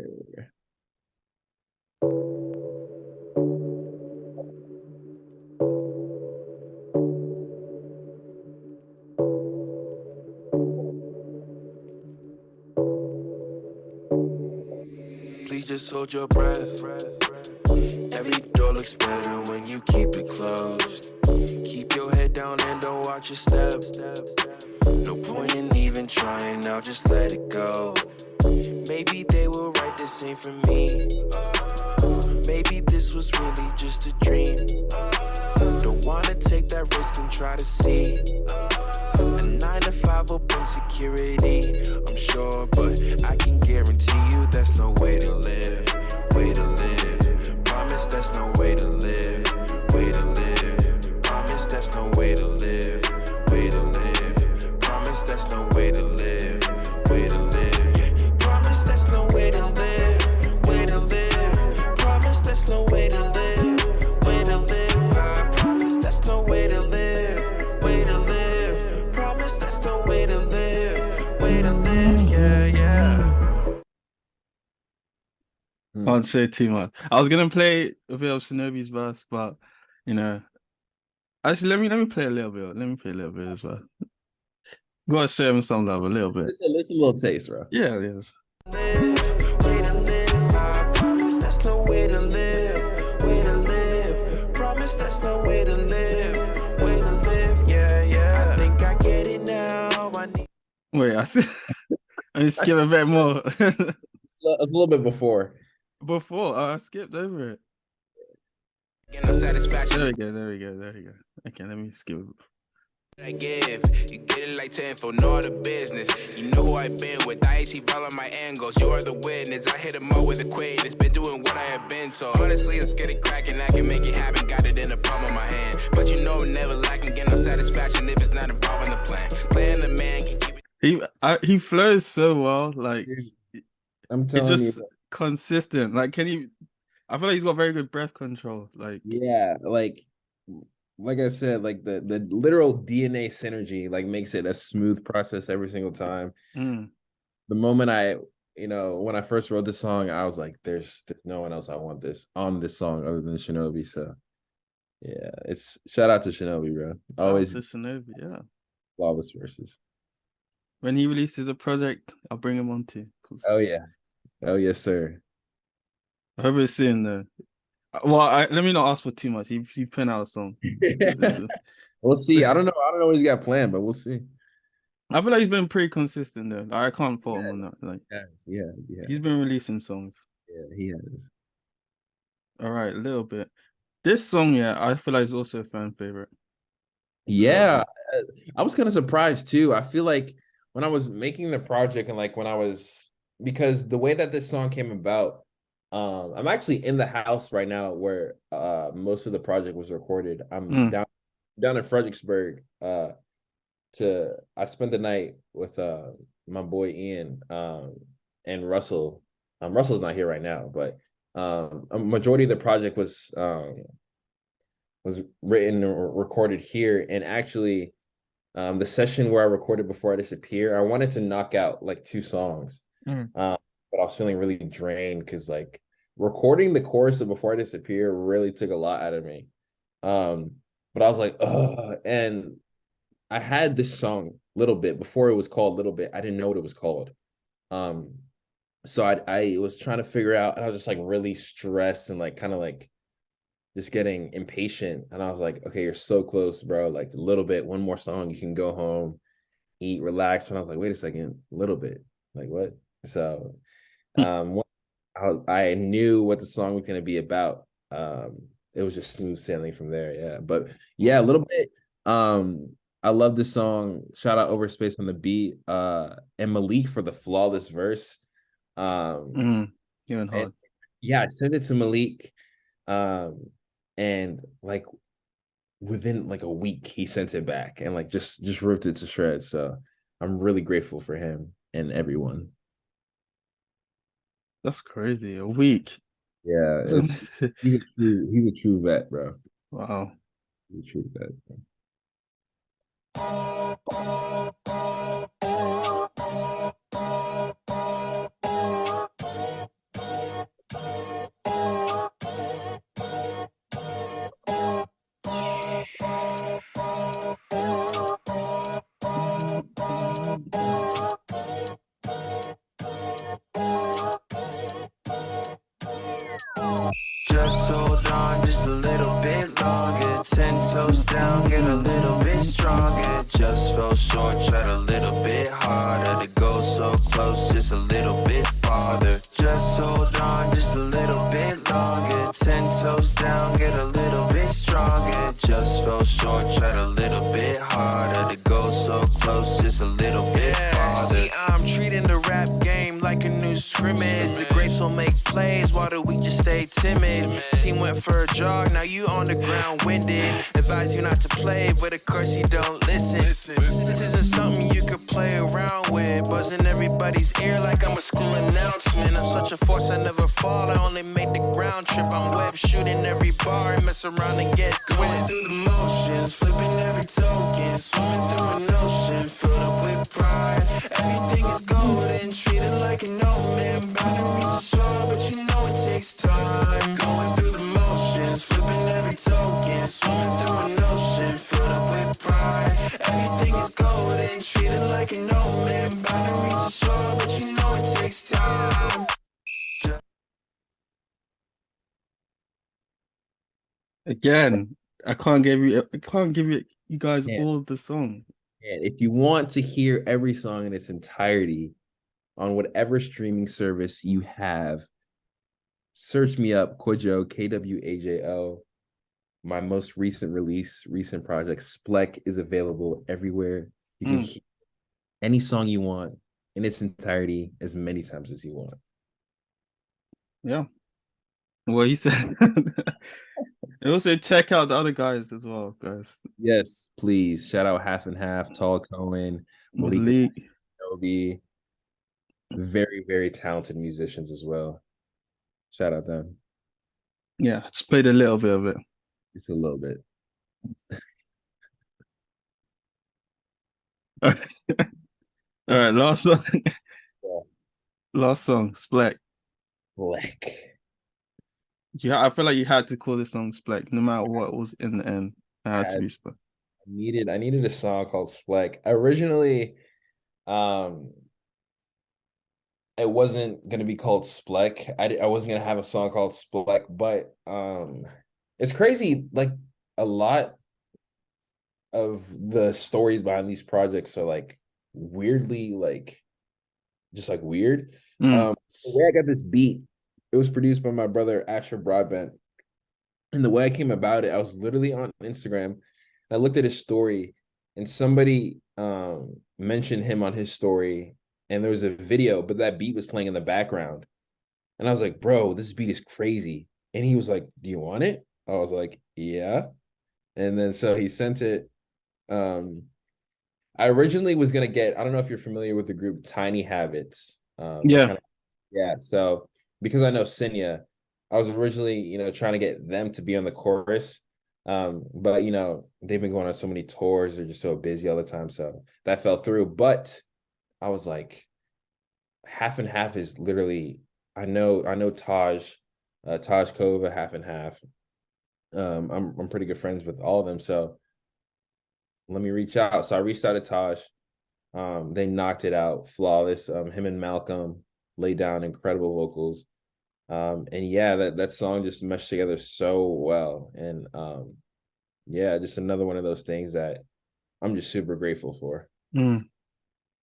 Speaker 3: Please just hold your breath. Every door looks better when you keep it closed. Keep your head down and don't watch your step. No point in even trying now, just let it go. Maybe they will write this ain't for me. Maybe this was really just a dream. Don't wanna take that risk and try to see a 9 to 5 open security, I'm sure, but I can guarantee you that's no way to live. Way to live. Promise that's no way to live. Way to live. Promise that's no way to live. Way to live. Promise that's no way to live. Way to live. Yeah. Promise that's no way to live. Way to live. Promise that's no way to live. Way to live. I promise that's no way to live. Way to live. Promise that's no way to live. Way to live. Yeah.
Speaker 1: Can't say too much. I was gonna play a bit of Shinobi's verse, but actually let me play a little bit. Let me play a little bit as well. Gotta show him some love a little bit.
Speaker 2: It's a little taste, bro.
Speaker 1: Yeah, it is.
Speaker 3: Way to live. I promise that's no way to live. Way to live. Promise that's no way to live. Way to live. Yeah.
Speaker 1: Wait, I see. I need to skip a bit more.
Speaker 2: It's a little bit before.
Speaker 1: Before, I skipped over it.
Speaker 4: Get no satisfaction.
Speaker 1: There we go. Okay, let me skip it.
Speaker 4: I give, you get it like 10 for no other business. You know who I've been with. I actually follow my angles. You are the witness. I hit him up with a quit. It's been doing what I have been told. Honestly, let's get it cracking. I can make it happen. Got it in the palm of my hand. But you know, never lacking. Get no satisfaction if it's not involving the plan. Playing the man can keep it.
Speaker 1: He flows so well. Like
Speaker 2: I'm
Speaker 1: it's
Speaker 2: telling you,
Speaker 1: just consistent. Like I feel like he's got very good breath control. Like
Speaker 2: yeah, like I said, like the literal DNA synergy like makes it a smooth process every single time.
Speaker 1: mm,
Speaker 2: The moment when I first wrote this song, I was like, there's no one else I want this on this song other than Shinobi. So yeah, it's shout out to Shinobi, bro. Always
Speaker 1: to Shinobi, yeah.
Speaker 2: flawless verses.
Speaker 1: When he releases a project, I'll bring him on too.
Speaker 2: Oh yeah. Oh yes, sir.
Speaker 1: I hope it's soon though. Well, let me not ask for too much. He put out a song.
Speaker 2: We'll see. I don't know what he's got planned, but we'll see.
Speaker 1: I feel like he's been pretty consistent though. Like, I can't fault him on that. Like
Speaker 2: Yeah.
Speaker 1: he's been releasing songs.
Speaker 2: Yeah, he has.
Speaker 1: All right, a little bit. This song, yeah, I feel like it's also a fan favorite.
Speaker 2: Yeah, I was kind of surprised too. I feel like when I was making the project and like when I was because the way that this song came about, I'm actually in the house right now where most of the project was recorded. I'm down in Fredericksburg. I spent the night with my boy Ian and Russell. Russell's not here right now, but a majority of the project was written or recorded here. And actually, the session where I recorded Before I Disappear, I wanted to knock out like 2 songs, but I was feeling really drained because like recording the chorus of Before I Disappear really took a lot out of me. But I was like, ugh. And I had this song Little Bit before it was called Little Bit. I didn't know what it was called. So I was trying to figure out, and I was just like really stressed and like kind of like just getting impatient. And I was like, okay, you're so close, bro. Like a little bit, one more song, you can go home, eat, relax. And I was like, wait a second, little bit. Like what? So I knew what the song was going to be about. It was just smooth sailing from there. Yeah. But yeah, a little bit. I love this song. Shout out Overspace on the beat. And Malik for the flawless verse.
Speaker 1: Hard.
Speaker 2: Yeah, I sent it to Malik. And like within like a week he sent it back and like just ripped it to shreds. So I'm really grateful for him and everyone.
Speaker 1: That's crazy. A week.
Speaker 2: Yeah, he's a true vet, bro.
Speaker 1: Wow.
Speaker 2: He's a true vet, bro.
Speaker 4: Just hold on just a little bit longer. 10 toes down, get a little bit stronger. Just fell short, tried a little bit harder to go so close, just a little bit farther. Just hold on just a little bit longer. 10 toes down, get a little bit stronger. Just fell short, tried a little bit harder to go so close, just a little bit farther. See, I'm treating the rap game like a new scrimmage. The greats will make plays while the weak just stay timid. Team went for a jog, now you on the ground winded. Advise you not to play, but of course you don't listen. This isn't something you could play around with. Buzzing everybody's ear like I'm a school announcement. I'm such a force, I never fall. I only make the ground trip. I'm web shooting every bar and mess around and get quit. Going through the motions, flipping every token, swimming through an ocean filled up with pride. Everything is golden, treated like an omen. Boundaries are short, but you know it takes time. Going through the motions, flipping every token, swimming through an ocean filled up with pride. Everything is golden, treated like an omen. Boundaries are short, but you know it takes time.
Speaker 1: Again, I can't give you guys all the song.
Speaker 2: And if you want to hear every song in its entirety on whatever streaming service you have, search me up, Kwajo, Kwajo. My most recent project, SPLECK, is available everywhere. You can hear any song you want in its entirety as many times as you want.
Speaker 1: Yeah. Well, he said. And also check out the other guys as well, guys.
Speaker 2: Yes, please. Shout out Half and Half, Tall Cohen, Malika
Speaker 1: Malik.
Speaker 2: Toby. Very, very talented musicians as well. Shout out them.
Speaker 1: Yeah, just played a little bit of it.
Speaker 2: Just a little bit.
Speaker 1: All right, last song.
Speaker 2: Yeah.
Speaker 1: Last song, SPLECK.
Speaker 2: Black.
Speaker 1: Yeah, I feel like you had to call this song SPLECK, no matter what was in the end. It had to be SPLECK.
Speaker 2: I needed a song called SPLECK. Originally, it wasn't gonna be called SPLECK. I wasn't gonna have a song called SPLECK, but it's crazy. Like a lot of the stories behind these projects are like weirdly like just like weird. The way I got this beat, it was produced by my brother Asher Broadbent. And the way I came about it, I was literally on Instagram. I looked at his story, and somebody mentioned him on his story, and there was a video, but that beat was playing in the background. And I was like, bro, this beat is crazy. And he was like, do you want it? I was like, yeah. And then so he sent it. I originally was gonna get, I don't know if you're familiar with the group Tiny Habits.
Speaker 1: Yeah.
Speaker 2: Yeah. So because I know Sinya, I was originally, trying to get them to be on the chorus. But they've been going on so many tours, they're just so busy all the time. So that fell through. But I was like, Half and Half is literally, I know Taj Kova, Half and Half. I'm pretty good friends with all of them. So let me reach out. So I reached out to Taj. They knocked it out, flawless. Him and Malcolm laid down incredible vocals. And yeah, that song just meshed together so well. And yeah, just another one of those things that I'm just super grateful for.
Speaker 1: Yeah,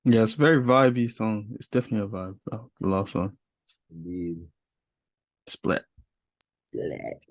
Speaker 1: it's a very vibey song. It's definitely a vibe. The last song.
Speaker 2: Indeed.
Speaker 1: Split.
Speaker 2: Black.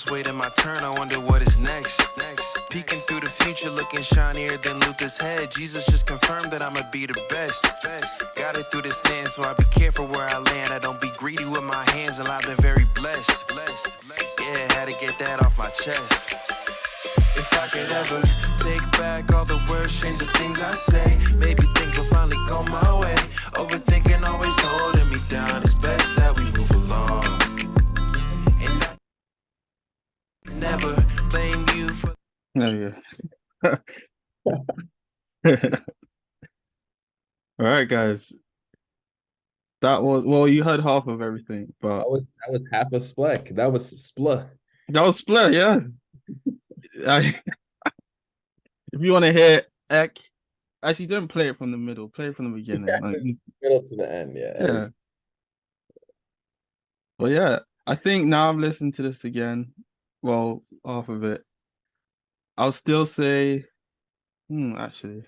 Speaker 3: Waiting my turn, I wonder what is next. Peeking through the future, looking shinier than Luther's head. Jesus just confirmed that I'ma be the best. Got it through the sand, so I be careful where I land. I don't be greedy with my hands, and I've been very blessed. Yeah, had to get that off my chest. If I could ever take back all the words, change the things I say, maybe things will finally go my way. Overthinking always holding me down. It's best that we move along. Never blame you for.
Speaker 1: Oh yeah. All right, guys. That was, well, you heard half of everything, but
Speaker 2: that was half a SPLECK. That was SPLA.
Speaker 1: that was Split, yeah. If you want to hear Ek, actually don't play it from the middle, play it from the beginning. Like,
Speaker 2: Middle to the end, yeah.
Speaker 1: Well, yeah, I think now I've listened to this again. Well, half of it. I'll still say, actually,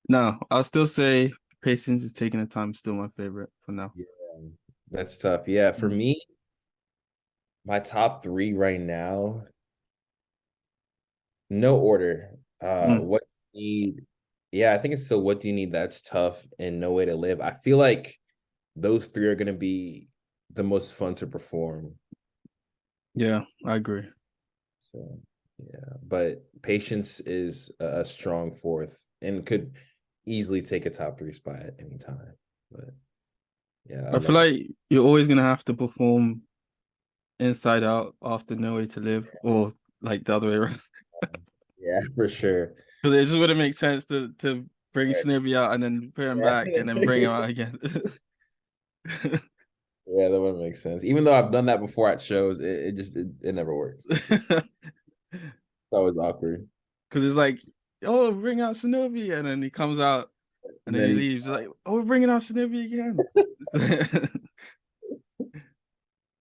Speaker 1: no, I'll still say Patience is Taking the Time, still my favorite for now.
Speaker 2: Yeah, that's tough. Yeah, for me, my top 3 right now, no order. What you need Yeah, I think it's still What Do You Need, That's Tough, and No Way to Live. I feel like those three are gonna be the most fun to perform.
Speaker 1: Yeah, I agree.
Speaker 2: So yeah, but Patience is a strong fourth and could easily take a top 3 spot at any time. But yeah,
Speaker 1: I
Speaker 2: I'd
Speaker 1: feel
Speaker 2: love to.
Speaker 1: like you're always gonna have to perform Inside Out after No Way to Live, or like the other way around.
Speaker 2: Yeah, for sure.
Speaker 1: Because it just wouldn't make sense to bring
Speaker 2: Right.
Speaker 1: Snoopy out and then put him back and then bring him out again.
Speaker 2: Yeah, that would make sense. Even though I've done that before at shows, it never works. It's always awkward.
Speaker 1: Because it's like, oh, bring out Snoopy, and then he comes out and
Speaker 2: And
Speaker 1: then
Speaker 2: then
Speaker 1: he
Speaker 2: he,
Speaker 1: leaves. It's like, oh, we're bringing out Snoopy again.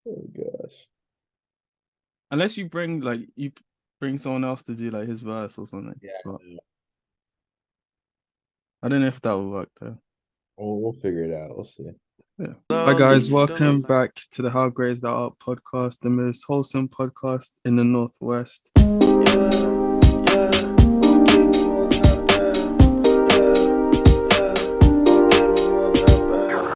Speaker 2: oh gosh.
Speaker 1: Unless you bring someone else to do like his verse or something.
Speaker 2: Yeah,
Speaker 1: But I don't know if that will work though.
Speaker 2: we'll figure it out. We'll see.
Speaker 1: Yeah. Hi guys, welcome back to the How Great Is That Art podcast, the most wholesome podcast in the Northwest.